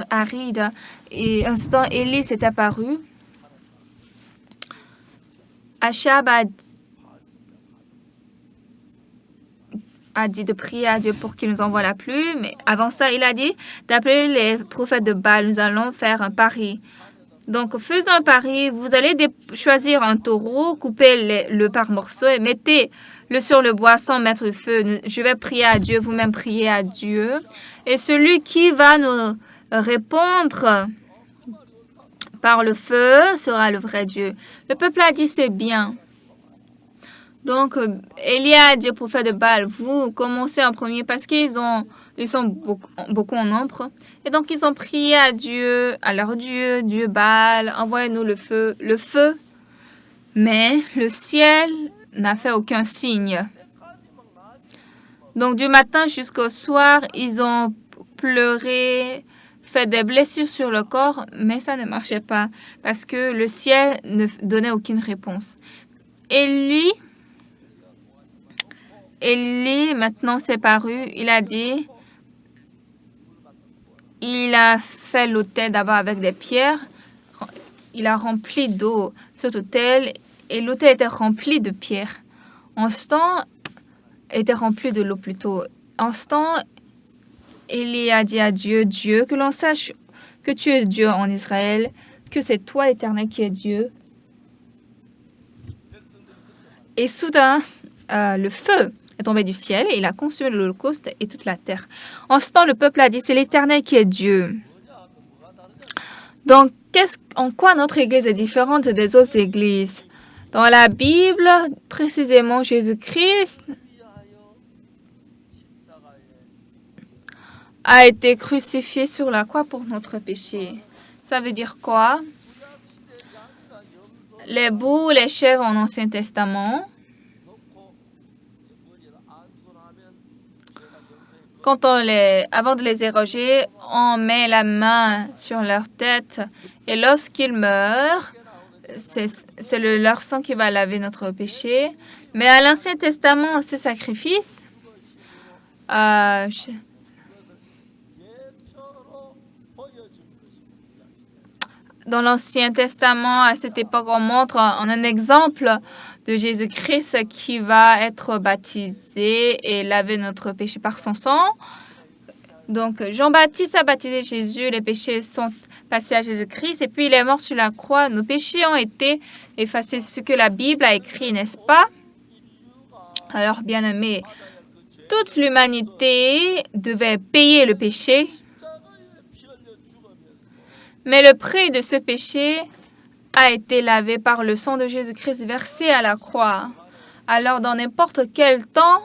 aride. Et en ce temps, Élie s'est apparu. Achab a dit de prier à Dieu pour qu'il nous envoie la pluie, mais avant ça, il a dit d'appeler les prophètes de Baal. Nous allons faire un pari. Donc, faisons un pari. Vous allez choisir un taureau, couper le par morceaux et mettez-le sur le bois sans mettre le feu. Je vais prier à Dieu, vous-même priez à Dieu. Et celui qui va nous répondre par le feu sera le vrai Dieu. Le peuple a dit c'est bien. Donc, Élie a dit au prophète de Baal, vous commencez en premier parce qu'ils sont beaucoup en nombre. Et donc, ils ont prié à Dieu, à leur Dieu, Dieu Baal, envoyez-nous le feu. Mais le ciel n'a fait aucun signe. Donc, du matin jusqu'au soir, ils ont pleuré, fait des blessures sur le corps, mais ça ne marchait pas parce que le ciel ne donnait aucune réponse. Élie maintenant s'est paru, il a dit, il a fait l'autel d'abord avec des pierres, il a rempli d'eau cet autel et l'autel était rempli de pierres. En ce temps, était rempli de l'eau plutôt. En ce temps, Élie a dit à Dieu, Dieu, que l'on sache que tu es Dieu en Israël, que c'est toi l'Éternel qui es Dieu. Et soudain, le feu est tombé du ciel et il a consumé l'Holocauste et toute la terre. En ce temps, le peuple a dit, c'est l'Éternel qui est Dieu. Donc, en quoi notre Église est différente des autres églises? Dans la Bible, précisément, Jésus-Christ a été crucifié sur la croix pour notre péché. Ça veut dire quoi? Les boucs, les chèvres en Ancien Testament, avant de les éroger, on met la main sur leur tête et lorsqu'ils meurent, c'est leur sang qui va laver notre péché. Mais à l'Ancien Testament, ce sacrifice, dans l'Ancien Testament, à cette époque, on montre un exemple de Jésus-Christ qui va être baptisé et laver notre péché par son sang. Donc, Jean-Baptiste a baptisé Jésus, les péchés sont passés à Jésus-Christ et puis il est mort sur la croix. Nos péchés ont été effacés, ce que la Bible a écrit, n'est-ce pas? Alors, bien-aimés, toute l'humanité devait payer le péché, mais le prix de ce péché a été lavé par le sang de Jésus-Christ versé à la croix. Alors, dans n'importe quel temps,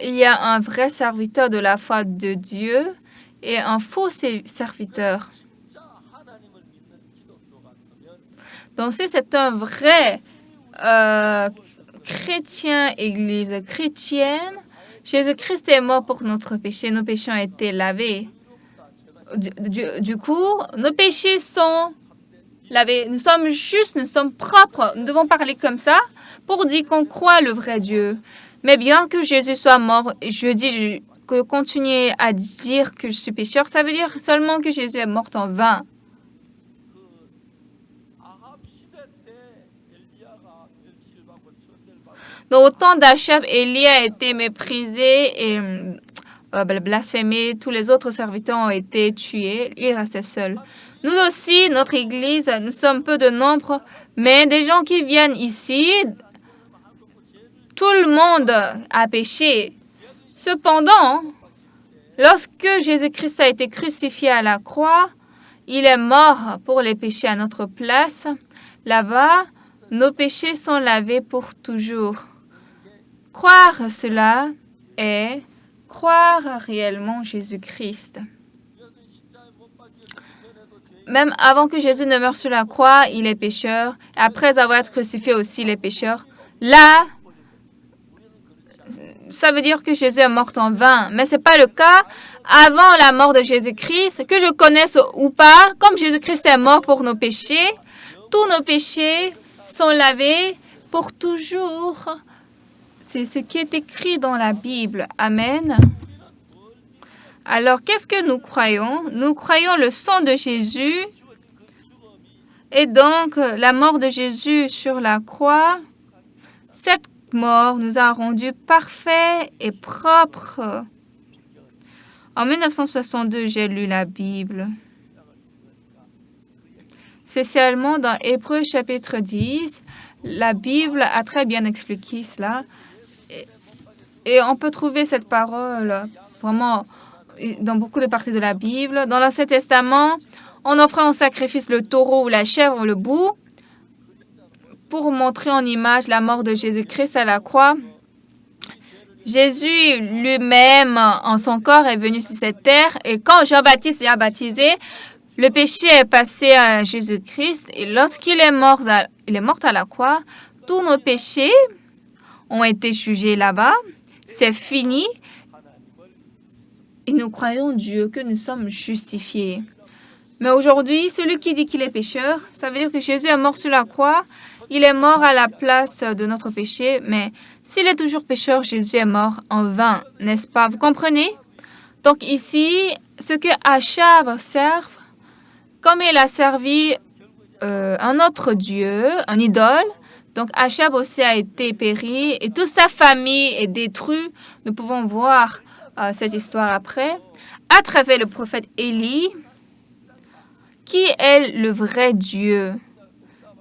il y a un vrai serviteur de la foi de Dieu et un faux serviteur. Donc, si c'est un vrai chrétien, église chrétienne, Jésus-Christ est mort pour notre péché. Nos péchés ont été lavés. Du coup, nos péchés sont lavés. Nous sommes justes, nous sommes propres. Nous devons parler comme ça pour dire qu'on croit le vrai Dieu. Mais bien que Jésus soit mort, je continuer à dire que je suis pécheur, ça veut dire seulement que Jésus est mort en vain. Dans le temps d'Achab, Élie a été méprisé et blasphémé. Tous les autres serviteurs ont été tués. Il restait seul. Nous aussi, notre Église, nous sommes peu de nombre, mais des gens qui viennent ici, tout le monde a péché. Cependant, lorsque Jésus-Christ a été crucifié à la croix, il est mort pour les péchés à notre place. Là-bas, nos péchés sont lavés pour toujours. Croire cela est croire réellement Jésus-Christ. Même avant que Jésus ne meure sur la croix, il est pécheur. Après avoir été crucifié aussi, il est pécheur. Là, ça veut dire que Jésus est mort en vain. Mais ce n'est pas le cas avant la mort de Jésus-Christ, que je connaisse ou pas. Comme Jésus-Christ est mort pour nos péchés, tous nos péchés sont lavés pour toujours. C'est ce qui est écrit dans la Bible. Amen. Alors, qu'est-ce que nous croyons? Nous croyons le sang de Jésus et donc la mort de Jésus sur la croix. Cette mort nous a rendus parfaits et propres. En 1962, j'ai lu la Bible, spécialement dans Hébreux chapitre 10. La Bible a très bien expliqué cela. Et on peut trouver cette parole vraiment dans beaucoup de parties de la Bible. Dans l'Ancien Testament, on offrait en sacrifice le taureau ou la chèvre ou le bouc pour montrer en image la mort de Jésus-Christ à la croix. Jésus lui-même, en son corps, est venu sur cette terre. Et quand Jean-Baptiste a baptisé, le péché est passé à Jésus-Christ. Et lorsqu'il est mort, à la croix, tous nos péchés ont été jugés là-bas. C'est fini. Et nous croyons Dieu que nous sommes justifiés. Mais aujourd'hui, celui qui dit qu'il est pécheur, ça veut dire que Jésus est mort sur la croix. Il est mort à la place de notre péché. Mais s'il est toujours pécheur, Jésus est mort en vain, n'est-ce pas? Vous comprenez? Donc ici, ce que Achab serve, comme il a servi un autre Dieu, un idole, donc Achab aussi a été péri et toute sa famille est détruite. Nous pouvons voir cette histoire après, à travers le prophète Élie, qui est le vrai Dieu.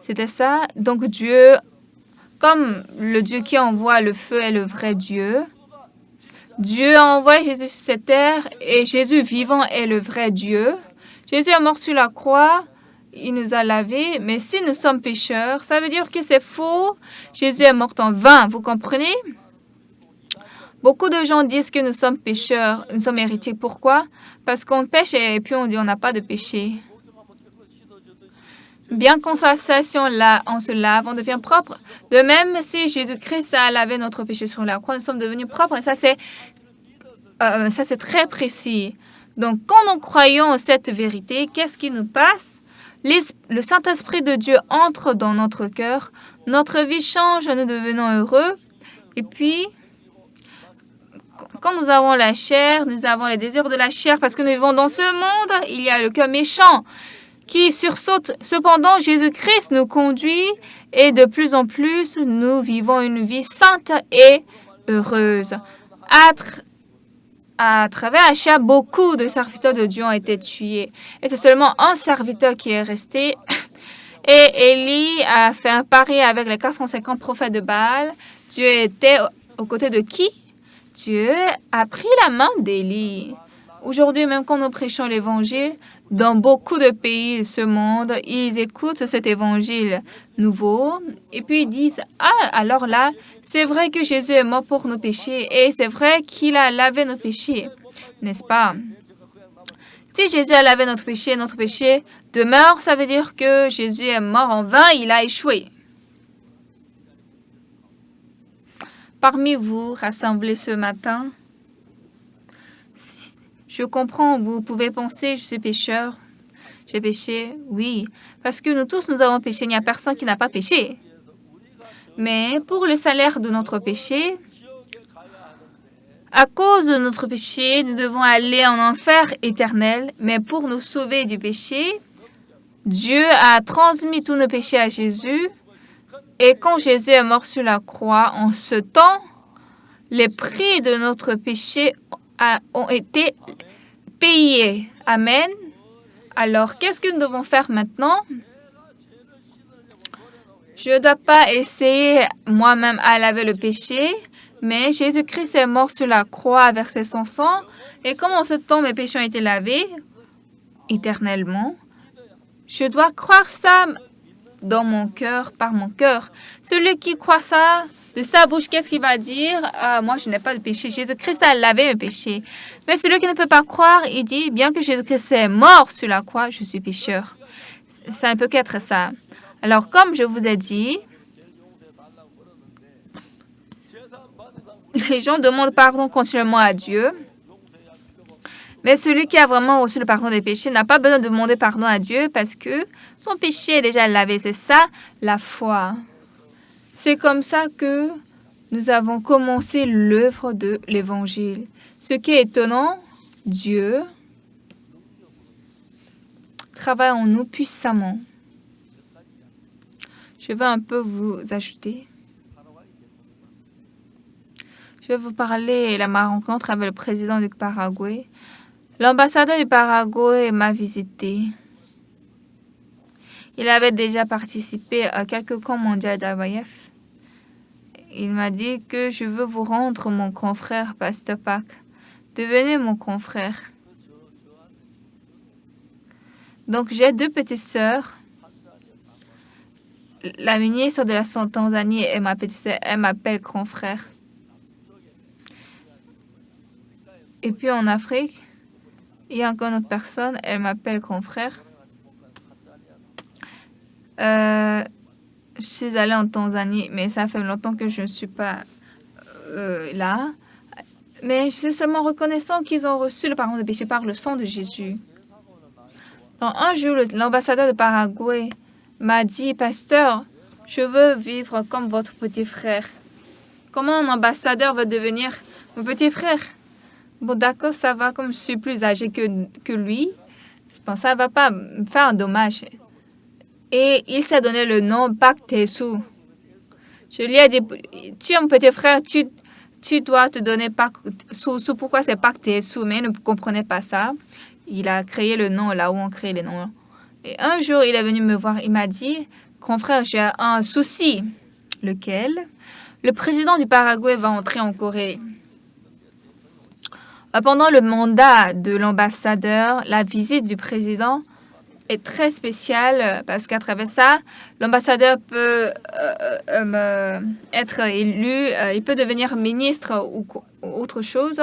C'était ça. Donc Dieu, comme le Dieu qui envoie le feu est le vrai Dieu, Dieu a envoyé Jésus sur cette terre et Jésus vivant est le vrai Dieu. Jésus est mort sur la croix, il nous a lavés, mais si nous sommes pécheurs, ça veut dire que c'est faux. Jésus est mort en vain, vous comprenez? Beaucoup de gens disent que nous sommes pécheurs, nous sommes héritiers. Pourquoi? Parce qu'on pêche et puis on dit on n'a pas de péché. Bien qu'en s'associant là, on se lave, on devient propre. De même, si Jésus-Christ a lavé notre péché sur la croix, nous sommes devenus propres. Et ça, c'est très précis. Donc, quand nous croyons cette vérité, qu'est-ce qui nous passe? Le Saint-Esprit de Dieu entre dans notre cœur. Notre vie change, nous devenons heureux. Et puis, quand nous avons la chair, nous avons les désirs de la chair parce que nous vivons dans ce monde, il y a le cœur méchant qui sursaute. Cependant, Jésus-Christ nous conduit et de plus en plus, nous vivons une vie sainte et heureuse. À travers Achab, beaucoup de serviteurs de Dieu ont été tués. Et c'est seulement un serviteur qui est resté. Et Élie a fait un pari avec les 450 prophètes de Baal. Dieu était aux côtés de qui? Dieu a pris la main d'Élie. Aujourd'hui, même quand nous prêchons l'Évangile, dans beaucoup de pays de ce monde, ils écoutent cet Évangile nouveau et puis ils disent, ah, alors là, c'est vrai que Jésus est mort pour nos péchés et c'est vrai qu'il a lavé nos péchés, n'est-ce pas? Si Jésus a lavé notre péché demeure, ça veut dire que Jésus est mort en vain, il a échoué. Parmi vous, rassemblés ce matin, je comprends, vous pouvez penser, je suis pécheur, j'ai péché, oui, parce que nous tous, nous avons péché, il n'y a personne qui n'a pas péché. Mais pour le salaire de notre péché, à cause de notre péché, nous devons aller en enfer éternel, mais pour nous sauver du péché, Dieu a transmis tous nos péchés à Jésus, et quand Jésus est mort sur la croix, en ce temps, les prix de notre péché ont été payés. Amen. Alors, qu'est-ce que nous devons faire maintenant? Je ne dois pas essayer moi-même à laver le péché, mais Jésus-Christ est mort sur la croix à verser son sang, et comme en ce temps mes péchés ont été lavés éternellement, je dois croire ça dans mon cœur, par mon cœur. Celui qui croit ça de sa bouche, qu'est-ce qu'il va dire? Ah, moi, je n'ai pas de péché. Jésus-Christ a lavé mes péchés. Mais celui qui ne peut pas croire, il dit, bien que Jésus-Christ est mort sur la croix, je suis pécheur. Ça ne peut qu'être ça. Alors, comme je vous ai dit, les gens demandent pardon continuellement à Dieu. Mais celui qui a vraiment reçu le pardon des péchés n'a pas besoin de demander pardon à Dieu parce que son péché est déjà lavé. C'est ça, la foi. C'est comme ça que nous avons commencé l'œuvre de l'Évangile. Ce qui est étonnant, Dieu travaille en nous puissamment. Je vais un peu vous ajouter. Je vais vous parler de ma rencontre avec le président du Paraguay. L'ambassadeur du Paraguay m'a visité. Il avait déjà participé à quelques camps mondiaux d'AYF. Il m'a dit que je veux vous rendre mon confrère, Pasteur Pak. Devenez mon confrère. Donc, j'ai 2 petites sœurs. La ministre de la Tanzanie et ma petite sœur, elle m'appelle confrère. Et puis en Afrique, il y a encore une autre personne, elle m'appelle confrère. Je suis allée en Tanzanie, mais ça fait longtemps que je ne suis pas là. Mais je suis seulement reconnaissant qu'ils ont reçu le pardon des péchés par le sang de Jésus. Donc, un jour, l'ambassadeur de Paraguay m'a dit, Pasteur, je veux vivre comme votre petit frère. Comment un ambassadeur va devenir mon petit frère? Bon, d'accord, ça va, comme je suis plus âgée que lui. Bon, ça ne va pas me faire un dommage. Et il s'est donné le nom Pak Tesu. Je lui ai dit, tu es mon petit frère, tu dois te donner Pak Tesu. Pourquoi c'est Pak Tesu? Mais il ne comprenait pas ça. Il a créé le nom là où on crée les noms. Et un jour, il est venu me voir. Il m'a dit, confrère, j'ai un souci. Lequel? Le président du Paraguay va entrer en Corée. Pendant le mandat de l'ambassadeur, la visite du président est très spéciale parce qu'à travers ça, l'ambassadeur peut être élu, il peut devenir ministre ou autre chose.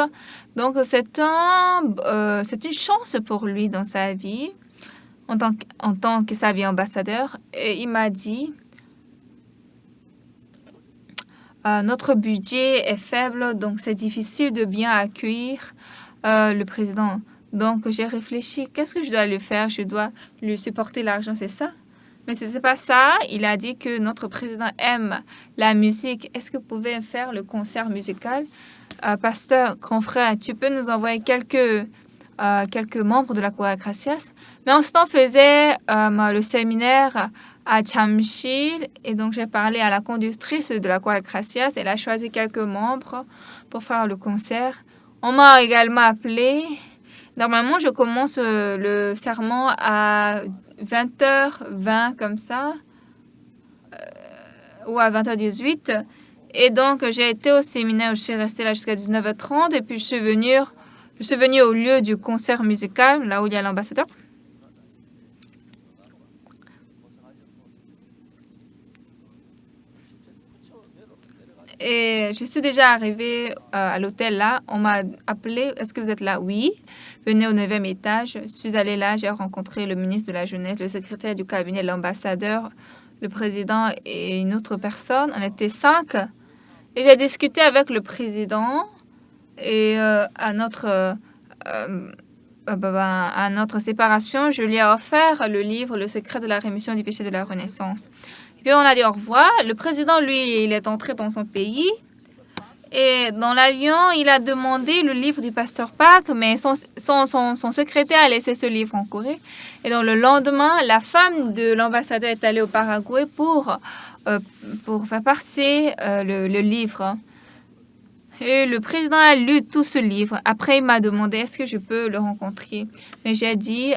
Donc, c'est une chance pour lui dans sa vie en tant que sa vie ambassadeur. Et il m'a dit, notre budget est faible, donc c'est difficile de bien accueillir le président. Donc, j'ai réfléchi, qu'est-ce que je dois lui faire? Je dois lui supporter l'argent, c'est ça? Mais ce n'était pas ça. Il a dit que notre président aime la musique. Est-ce que vous pouvez faire le concert musical? Pasteur, confrère, tu peux nous envoyer quelques membres de la Choir Gracias? Mais en ce temps, on faisait le séminaire à Chamshil. Et donc, j'ai parlé à la conductrice de la Choir Gracias. Elle a choisi quelques membres pour faire le concert. On m'a également appelé. Normalement, je commence le sermon à 20h20 comme ça, ou à 20h18. Et donc, j'ai été au séminaire, je suis restée là jusqu'à 19h30 et puis je suis venue au lieu du concert musical, là où il y a l'ambassadeur. Et je suis déjà arrivée à l'hôtel là. On m'a appelé. Est-ce que vous êtes là? Oui. Venez au 9e étage. Je suis allée là. J'ai rencontré le ministre de la Jeunesse, le secrétaire du cabinet, l'ambassadeur, le président et une autre personne. On était 5. Et j'ai discuté avec le président. Et à notre séparation, je lui ai offert le livre Le secret de la rémission du péché de la Renaissance. Et puis on a dit au revoir. Le président, lui, il est entré dans son pays. Et dans l'avion, il a demandé le livre du pasteur Park, mais son secrétaire a laissé ce livre en Corée. Et donc le lendemain, la femme de l'ambassadeur est allée au Paraguay pour faire passer le livre. Et le président a lu tout ce livre. Après, il m'a demandé est-ce que je peux le rencontrer. Mais j'ai dit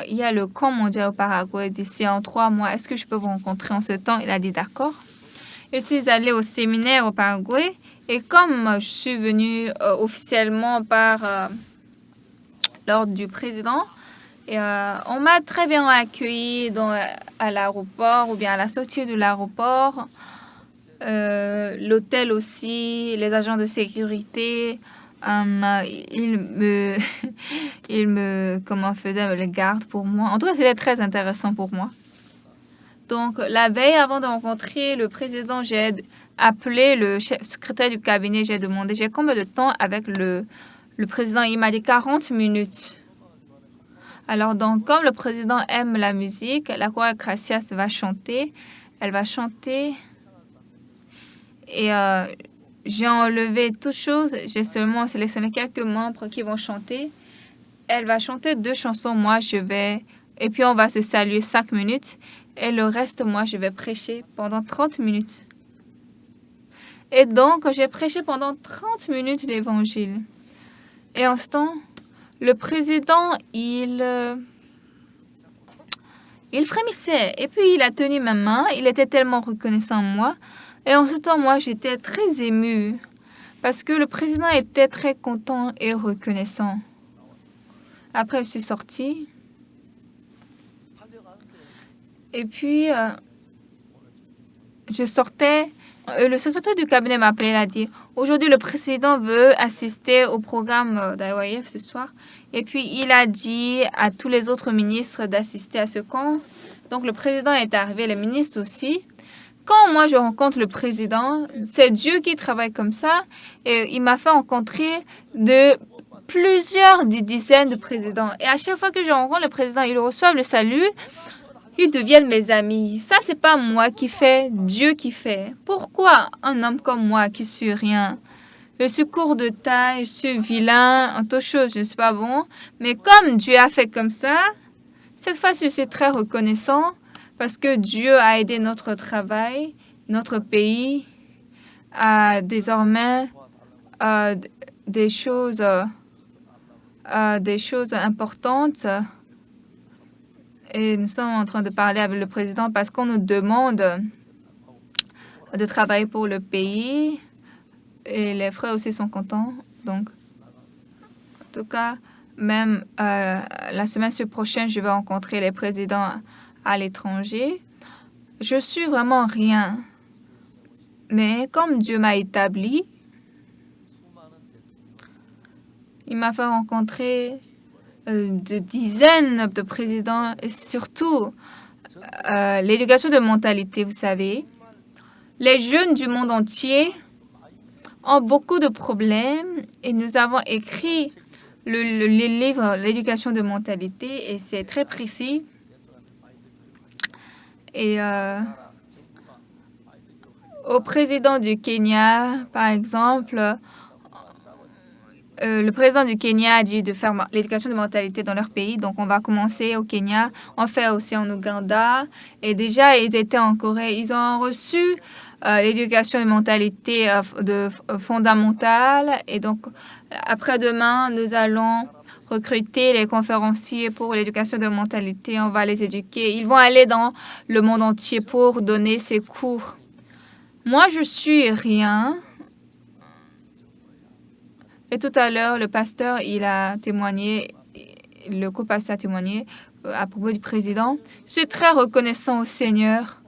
il y a le camp mondial au Paraguay d'ici en 3 mois. Est-ce que je peux vous rencontrer en ce temps? Il a dit d'accord. Je suis allée au séminaire au Paraguay. Et comme je suis venue officiellement par l'ordre du président, on m'a très bien accueillie à l'aéroport ou bien à la sortie de l'aéroport. L'hôtel aussi, les agents de sécurité, ils me faisaient les gardes pour moi. En tout cas, c'était très intéressant pour moi. Donc, la veille, avant de rencontrer le président, j'ai appelé le secrétaire du cabinet. J'ai demandé, j'ai combien de temps avec le président? Il m'a dit 40 minutes. Alors, donc, comme le président aime la musique, la chorale Gracias va chanter. Elle va chanter. Et j'ai enlevé toutes choses. J'ai seulement sélectionné quelques membres qui vont chanter. Elle va chanter 2 chansons. Moi, je vais... Et puis, on va se saluer 5 minutes. Et le reste, moi, je vais prêcher pendant 30 minutes. Et donc, j'ai prêché pendant 30 minutes l'Évangile. Et en ce temps, le président, il frémissait. Et puis, il a tenu ma main. Il était tellement reconnaissant de moi. Et en ce temps, moi, j'étais très émue parce que le président était très content et reconnaissant. Après, je suis sortie. Et puis, je sortais. Le secrétaire du cabinet m'a appelé, il a dit « Aujourd'hui, le président veut assister au programme d'IYF ce soir. » Et puis, il a dit à tous les autres ministres d'assister à ce camp. Donc, le président est arrivé, les ministres aussi. Quand moi, je rencontre le président, c'est Dieu qui travaille comme ça. Et il m'a fait rencontrer plusieurs dizaines de présidents. Et à chaque fois que je rencontre le président, ils reçoivent le salut. Ils deviennent mes amis. Ça, c'est pas moi qui fais, Dieu qui fait. Pourquoi un homme comme moi qui suis rien? Je suis court de taille, je suis vilain, en toute chose, je ne suis pas bon. Mais comme Dieu a fait comme ça, cette fois, je suis très reconnaissant parce que Dieu a aidé notre travail, notre pays à désormais des choses importantes. Et nous sommes en train de parler avec le président parce qu'on nous demande de travailler pour le pays. Et les frères aussi sont contents. Donc, en tout cas, même la semaine prochaine, je vais rencontrer les présidents à l'étranger. Je suis vraiment rien. Mais comme Dieu m'a établi, il m'a fait rencontrer des dizaines de présidents et surtout l'éducation de mentalité, vous savez. Les jeunes du monde entier ont beaucoup de problèmes et nous avons écrit le livre L'éducation de mentalité et c'est très précis. Et au président du Kenya, par exemple, le président du Kenya a dit de faire l'éducation de mentalité dans leur pays. Donc, on va commencer au Kenya. On fait aussi en Ouganda. Et déjà, ils étaient en Corée. Ils ont reçu l'éducation de mentalité fondamentale. Et donc, après-demain, nous allons recruter les conférenciers pour l'éducation de mentalité. On va les éduquer. Ils vont aller dans le monde entier pour donner ces cours. Moi, je suis rien. Et tout à l'heure, le pasteur, il a témoigné, le co-pasteur a témoigné à propos du président. Je suis très reconnaissant au Seigneur.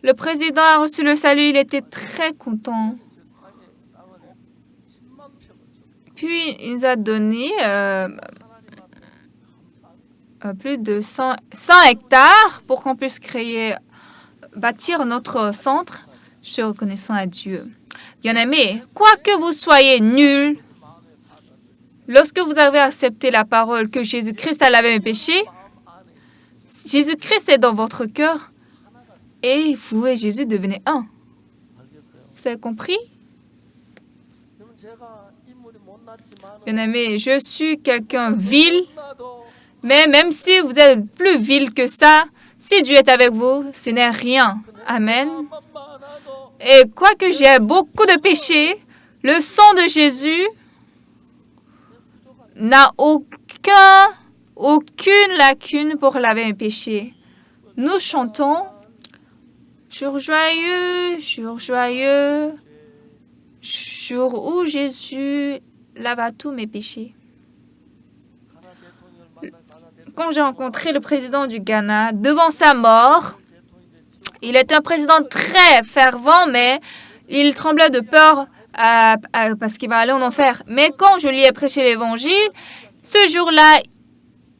Le président a reçu le salut, il était très content. Puis, il nous a donné plus de 100 hectares pour qu'on puisse bâtir notre centre. Je suis reconnaissant à Dieu. Bien-aimés, quoi que vous soyez nuls, lorsque vous avez accepté la parole que Jésus-Christ a lavé mes péchés, Jésus-Christ est dans votre cœur et vous et Jésus devenez un. Vous avez compris? Bien-aimé, je suis quelqu'un vil, mais même si vous êtes plus vil que ça, si Dieu est avec vous, ce n'est rien. Amen. Et quoique j'ai beaucoup de péchés, le sang de Jésus n'a aucune lacune pour laver mes péchés. Nous chantons jour joyeux, jour où Jésus lava tous mes péchés. Quand j'ai rencontré le président du Ghana, devant sa mort, il était un président très fervent, mais il tremblait de peur parce qu'il va aller en enfer. Mais quand je lui ai prêché l'évangile, ce jour-là,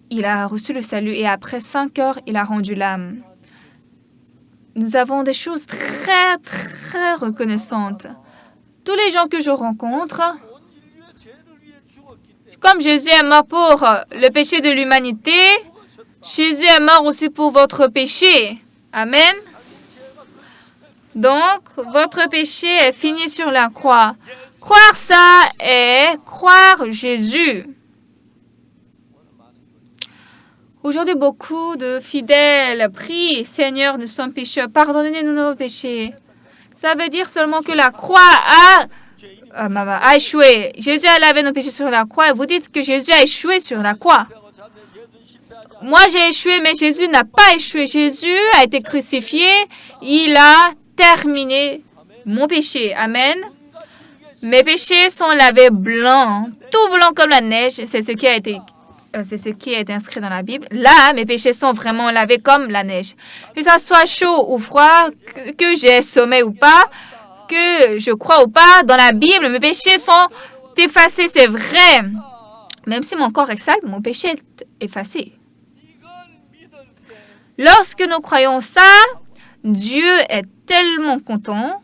il a reçu le salut et après 5 heures, il a rendu l'âme. Nous avons des choses très, très reconnaissantes. Tous les gens que je rencontre, comme Jésus est mort pour le péché de l'humanité, Jésus est mort aussi pour votre péché. Amen. Donc, votre péché est fini sur la croix. Croire ça est croire Jésus. Aujourd'hui, beaucoup de fidèles prient, Seigneur, nous sommes pécheurs, pardonnez-nous nos péchés. Ça veut dire seulement que la croix a échoué. Jésus a lavé nos péchés sur la croix et vous dites que Jésus a échoué sur la croix. Moi, j'ai échoué, mais Jésus n'a pas échoué. Jésus a été crucifié. Il a terminé mon péché. Amen. Mes péchés sont lavés blancs, tout blanc comme la neige. C'est ce qui a été inscrit dans la Bible. Là, mes péchés sont vraiment lavés comme la neige. Que ça soit chaud ou froid, que j'ai sommeil ou pas, que je crois ou pas, dans la Bible, mes péchés sont effacés, c'est vrai. Même si mon corps est sale, mon péché est effacé. Lorsque nous croyons ça, Dieu est tellement content.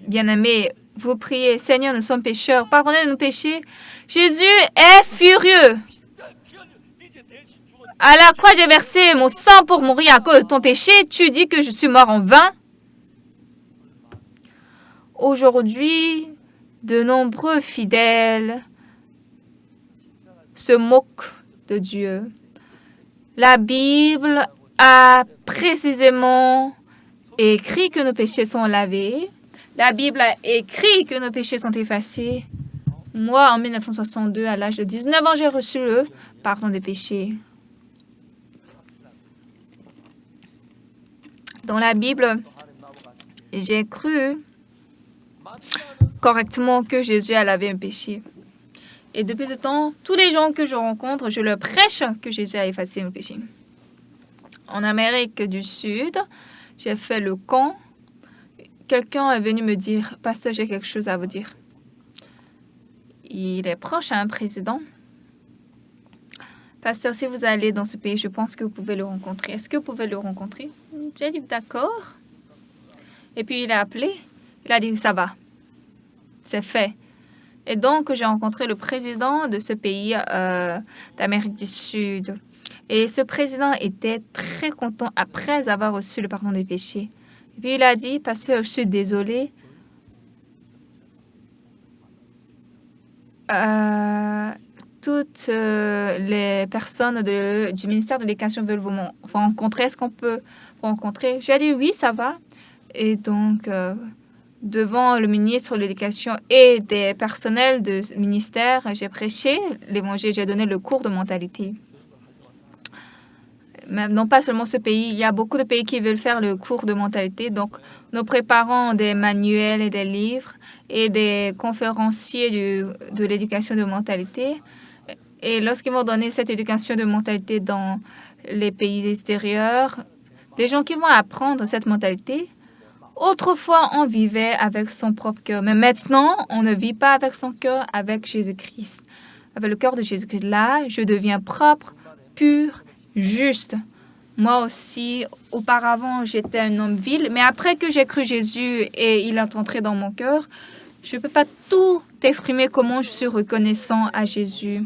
Bien-aimés, vous priez, Seigneur, nous sommes pécheurs, pardonnez nos péchés. Jésus est furieux. À la croix, j'ai versé mon sang pour mourir à cause de ton péché. Tu dis que je suis mort en vain. Aujourd'hui, de nombreux fidèles se moquent de Dieu. La Bible a précisément écrit que nos péchés sont lavés. La Bible a écrit que nos péchés sont effacés. Moi, en 1962, à l'âge de 19 ans, j'ai reçu le pardon des péchés. Dans la Bible, j'ai cru correctement que Jésus a lavé mes péchés. Et depuis ce temps, tous les gens que je rencontre, je leur prêche que Jésus a effacé mes péchés. En Amérique du Sud, j'ai fait le camp. Quelqu'un est venu me dire, « Pasteur, j'ai quelque chose à vous dire. » Il est proche à un président. « Pasteur, si vous allez dans ce pays, je pense que vous pouvez le rencontrer. Est-ce que vous pouvez le rencontrer? » J'ai dit, « D'accord. » Et puis il a appelé. Il a dit, « Ça va. C'est fait. » Et donc, j'ai rencontré le président de ce pays d'Amérique du Sud. Et ce président était très content après avoir reçu le pardon des péchés. Et puis, il a dit, « Pasteur, je suis désolé. Toutes les personnes du ministère de l'Éducation veulent vous rencontrer. Est-ce qu'on peut vous rencontrer? » J'ai dit, « Oui, ça va. » Et donc, devant le ministre de l'Éducation et des personnels du ministère, j'ai prêché l'Évangile, j'ai donné le cours de mentalité. non pas seulement ce pays, il y a beaucoup de pays qui veulent faire le cours de mentalité. Donc, nous préparons des manuels et des livres et des conférenciers de l'éducation de mentalité. Et lorsqu'ils vont donner cette éducation de mentalité dans les pays extérieurs, les gens qui vont apprendre cette mentalité, autrefois, on vivait avec son propre cœur. Mais maintenant, on ne vit pas avec son cœur, avec Jésus-Christ. Avec le cœur de Jésus-Christ. Là, je deviens propre, pur, juste. Moi aussi, auparavant, j'étais un homme vil. Mais après que j'ai cru Jésus et il est entré dans mon cœur, je ne peux pas tout exprimer comment je suis reconnaissant à Jésus.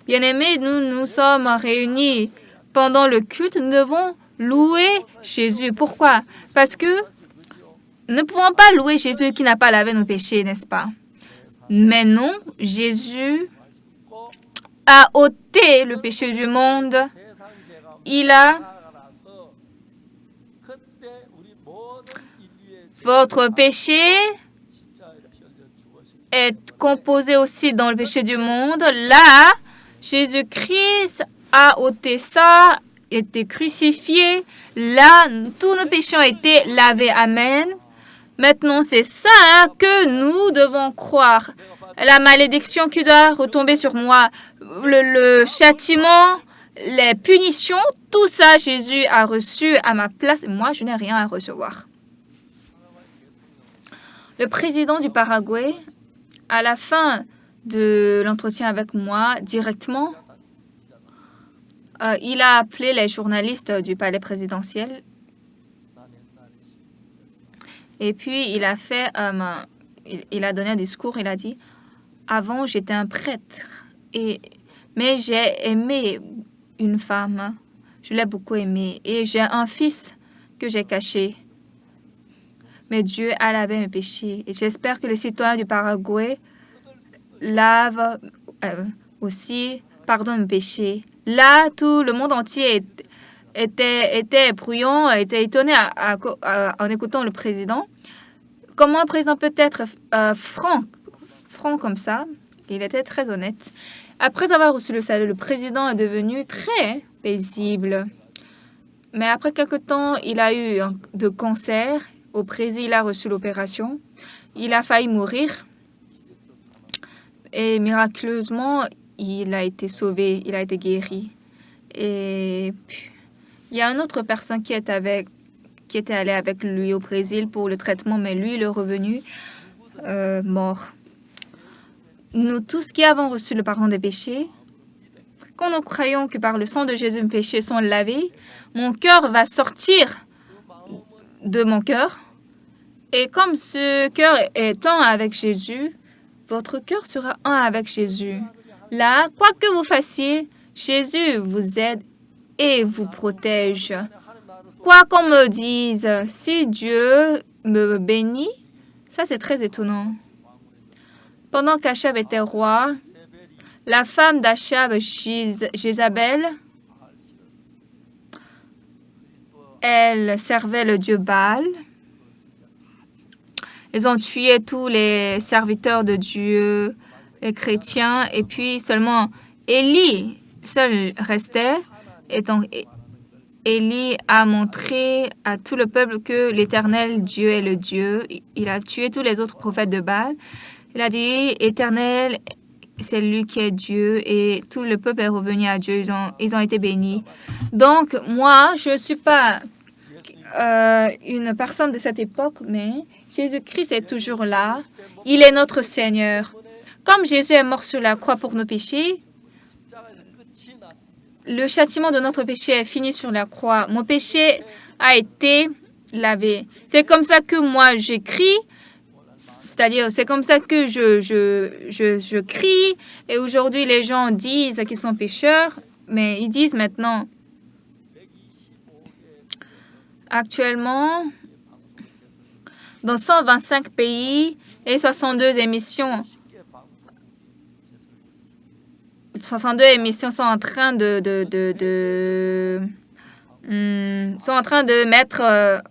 Bien-aimés, nous sommes réunis pendant le culte. Nous devons louer Jésus. Pourquoi? Parce que nous ne pouvons pas louer Jésus qui n'a pas lavé nos péchés, n'est-ce pas? Mais non, Jésus a ôté le péché du monde. Il a votre péché est composé aussi dans le péché du monde. Là, Jésus-Christ a ôté ça, été crucifié. Là, tous nos péchés ont été lavés. Amen. Maintenant, c'est ça que nous devons croire. La malédiction qui doit retomber sur moi, le châtiment, les punitions, tout ça, Jésus a reçu à ma place. Moi, je n'ai rien à recevoir. Le président du Paraguay, à la fin de l'entretien avec moi, directement, il a appelé les journalistes du palais présidentiel. Et puis, il a donné un discours. Il a dit, avant, j'étais un prêtre, mais j'ai aimé une femme. Je l'ai beaucoup aimée. Et j'ai un fils que j'ai caché. Mais Dieu a lavé mes péchés. Et j'espère que les citoyens du Paraguay lavent pardonnent mes péchés. Là, tout le monde entier était bruyant, était étonné en écoutant le président. Comment un président peut être franc comme ça? Il était très honnête. Après avoir reçu le salut, le président est devenu très paisible. Mais après quelque temps, il a eu de cancer. Au Brésil, il a reçu l'opération. Il a failli mourir. Et miraculeusement, il a été sauvé, il a été guéri. Et puis, il y a une autre personne qui était allée avec lui au Brésil pour le traitement, mais lui, il est revenu mort. Nous tous qui avons reçu le pardon des péchés, quand nous croyons que par le sang de Jésus, mes péchés sont lavés, mon cœur va sortir de mon cœur. Et comme ce cœur est un avec Jésus, votre cœur sera un avec Jésus. Là, quoi que vous fassiez, Jésus vous aide et vous protège. Quoi qu'on me dise, si Dieu me bénit, ça c'est très étonnant. Pendant qu'Achab était roi, la femme d'Achab, Jézabel, elle servait le dieu Baal. Ils ont tué tous les serviteurs de Dieu, les chrétiens, et puis seulement Élie seul restait. Et donc, Élie a montré à tout le peuple que l'Éternel Dieu est le Dieu. Il a tué tous les autres prophètes de Baal. Il a dit, Éternel, c'est lui qui est Dieu, et tout le peuple est revenu à Dieu. Ils ont été bénis. Donc, moi, je ne suis pas une personne de cette époque, mais Jésus-Christ est toujours là. Il est notre Seigneur. Comme Jésus est mort sur la croix pour nos péchés, le châtiment de notre péché est fini sur la croix. Mon péché a été lavé. C'est comme ça que moi j'écris, c'est-à-dire c'est comme ça que je crie. Et aujourd'hui, les gens disent qu'ils sont pécheurs, mais ils disent maintenant, actuellement, dans 125 pays et 62 émissions sont en train de mettre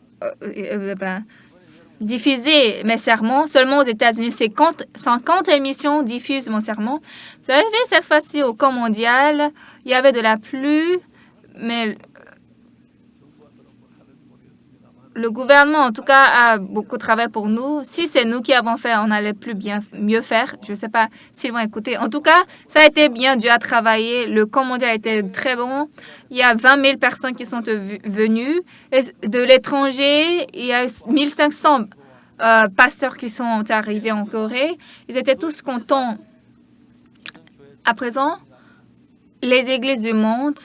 diffuser mes sermons. Seulement aux États-Unis, 50 émissions diffusent mon sermon. Vous savez, cette fois-ci au camp mondial, il y avait de la pluie, mais le gouvernement, en tout cas, a beaucoup de travail pour nous. Si c'est nous qui avons fait, on allait mieux faire. Je ne sais pas s'ils vont écouter. En tout cas, ça a été bien. Dieu a travaillé. Le camp mondial a été très bon. Il y a 20 000 personnes qui sont venues. Et de l'étranger, il y a 1500 pasteurs qui sont arrivés en Corée. Ils étaient tous contents. À présent, les églises du monde,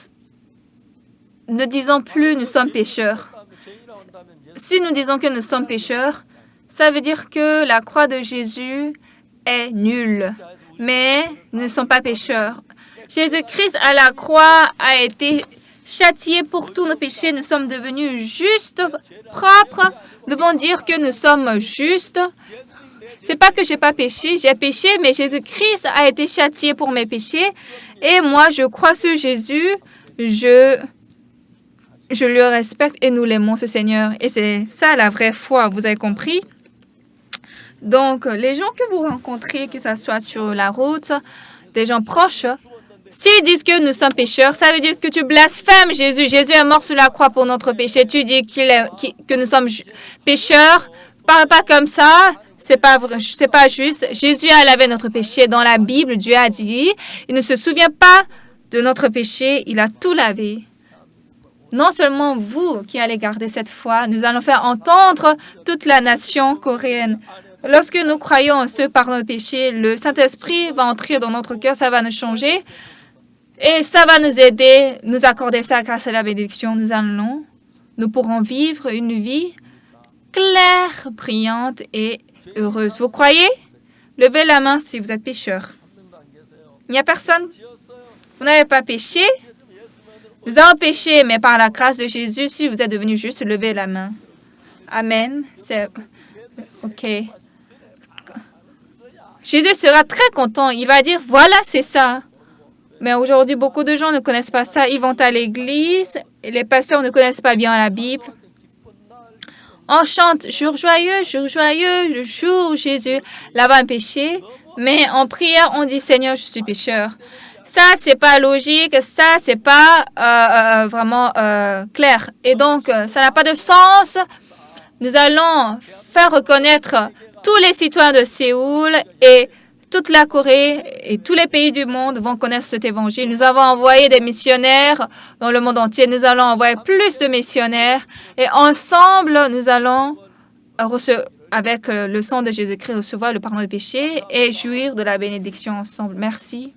ne disons plus nous sommes pécheurs. Si nous disons que nous sommes pécheurs, ça veut dire que la croix de Jésus est nulle. Mais nous ne sommes pas pécheurs. Jésus-Christ à la croix a été châtié pour tous nos péchés. Nous sommes devenus justes, propres. Nous devons dire que nous sommes justes. C'est pas que j'ai pas péché, j'ai péché, mais Jésus-Christ a été châtié pour mes péchés. Et moi, je crois sur Jésus. Je le respecte et nous l'aimons, ce Seigneur. Et c'est ça la vraie foi, vous avez compris? Donc, les gens que vous rencontrez, que ce soit sur la route, des gens proches, s'ils disent que nous sommes pécheurs, ça veut dire que tu blasphèmes Jésus. Jésus est mort sur la croix pour notre péché. Tu dis que nous sommes pécheurs. Parle pas comme ça. C'est pas juste. Jésus a lavé notre péché. Dans la Bible, Dieu a dit, il ne se souvient pas de notre péché. Il a tout lavé. Non seulement vous qui allez garder cette foi, nous allons faire entendre toute la nation coréenne. Lorsque nous croyons en ce pardon de péché, le Saint-Esprit va entrer dans notre cœur, ça va nous changer et ça va nous aider, nous accorder ça grâce à la bénédiction. Nous pourrons vivre une vie claire, brillante et heureuse. Vous croyez? Levez la main si vous êtes pécheur. Il n'y a personne? Vous n'avez pas péché? Nous avons péché, mais par la grâce de Jésus, si vous êtes devenu juste, levez la main. Amen. C'est OK. Jésus sera très content. Il va dire, voilà, c'est ça. Mais aujourd'hui, beaucoup de gens ne connaissent pas ça. Ils vont à l'église et les pasteurs ne connaissent pas bien la Bible. On chante jour joyeux, le jour où Jésus lava un péché. Mais en prière, on dit, Seigneur, je suis pécheur. Ça, c'est pas logique, ça, c'est pas vraiment clair. Et donc, ça n'a pas de sens. Nous allons faire reconnaître tous les citoyens de Séoul et toute la Corée et tous les pays du monde vont connaître cet évangile. Nous avons envoyé des missionnaires dans le monde entier. Nous allons envoyer plus de missionnaires et ensemble, nous allons avec le sang de Jésus-Christ recevoir le pardon des péchés et jouir de la bénédiction ensemble. Merci.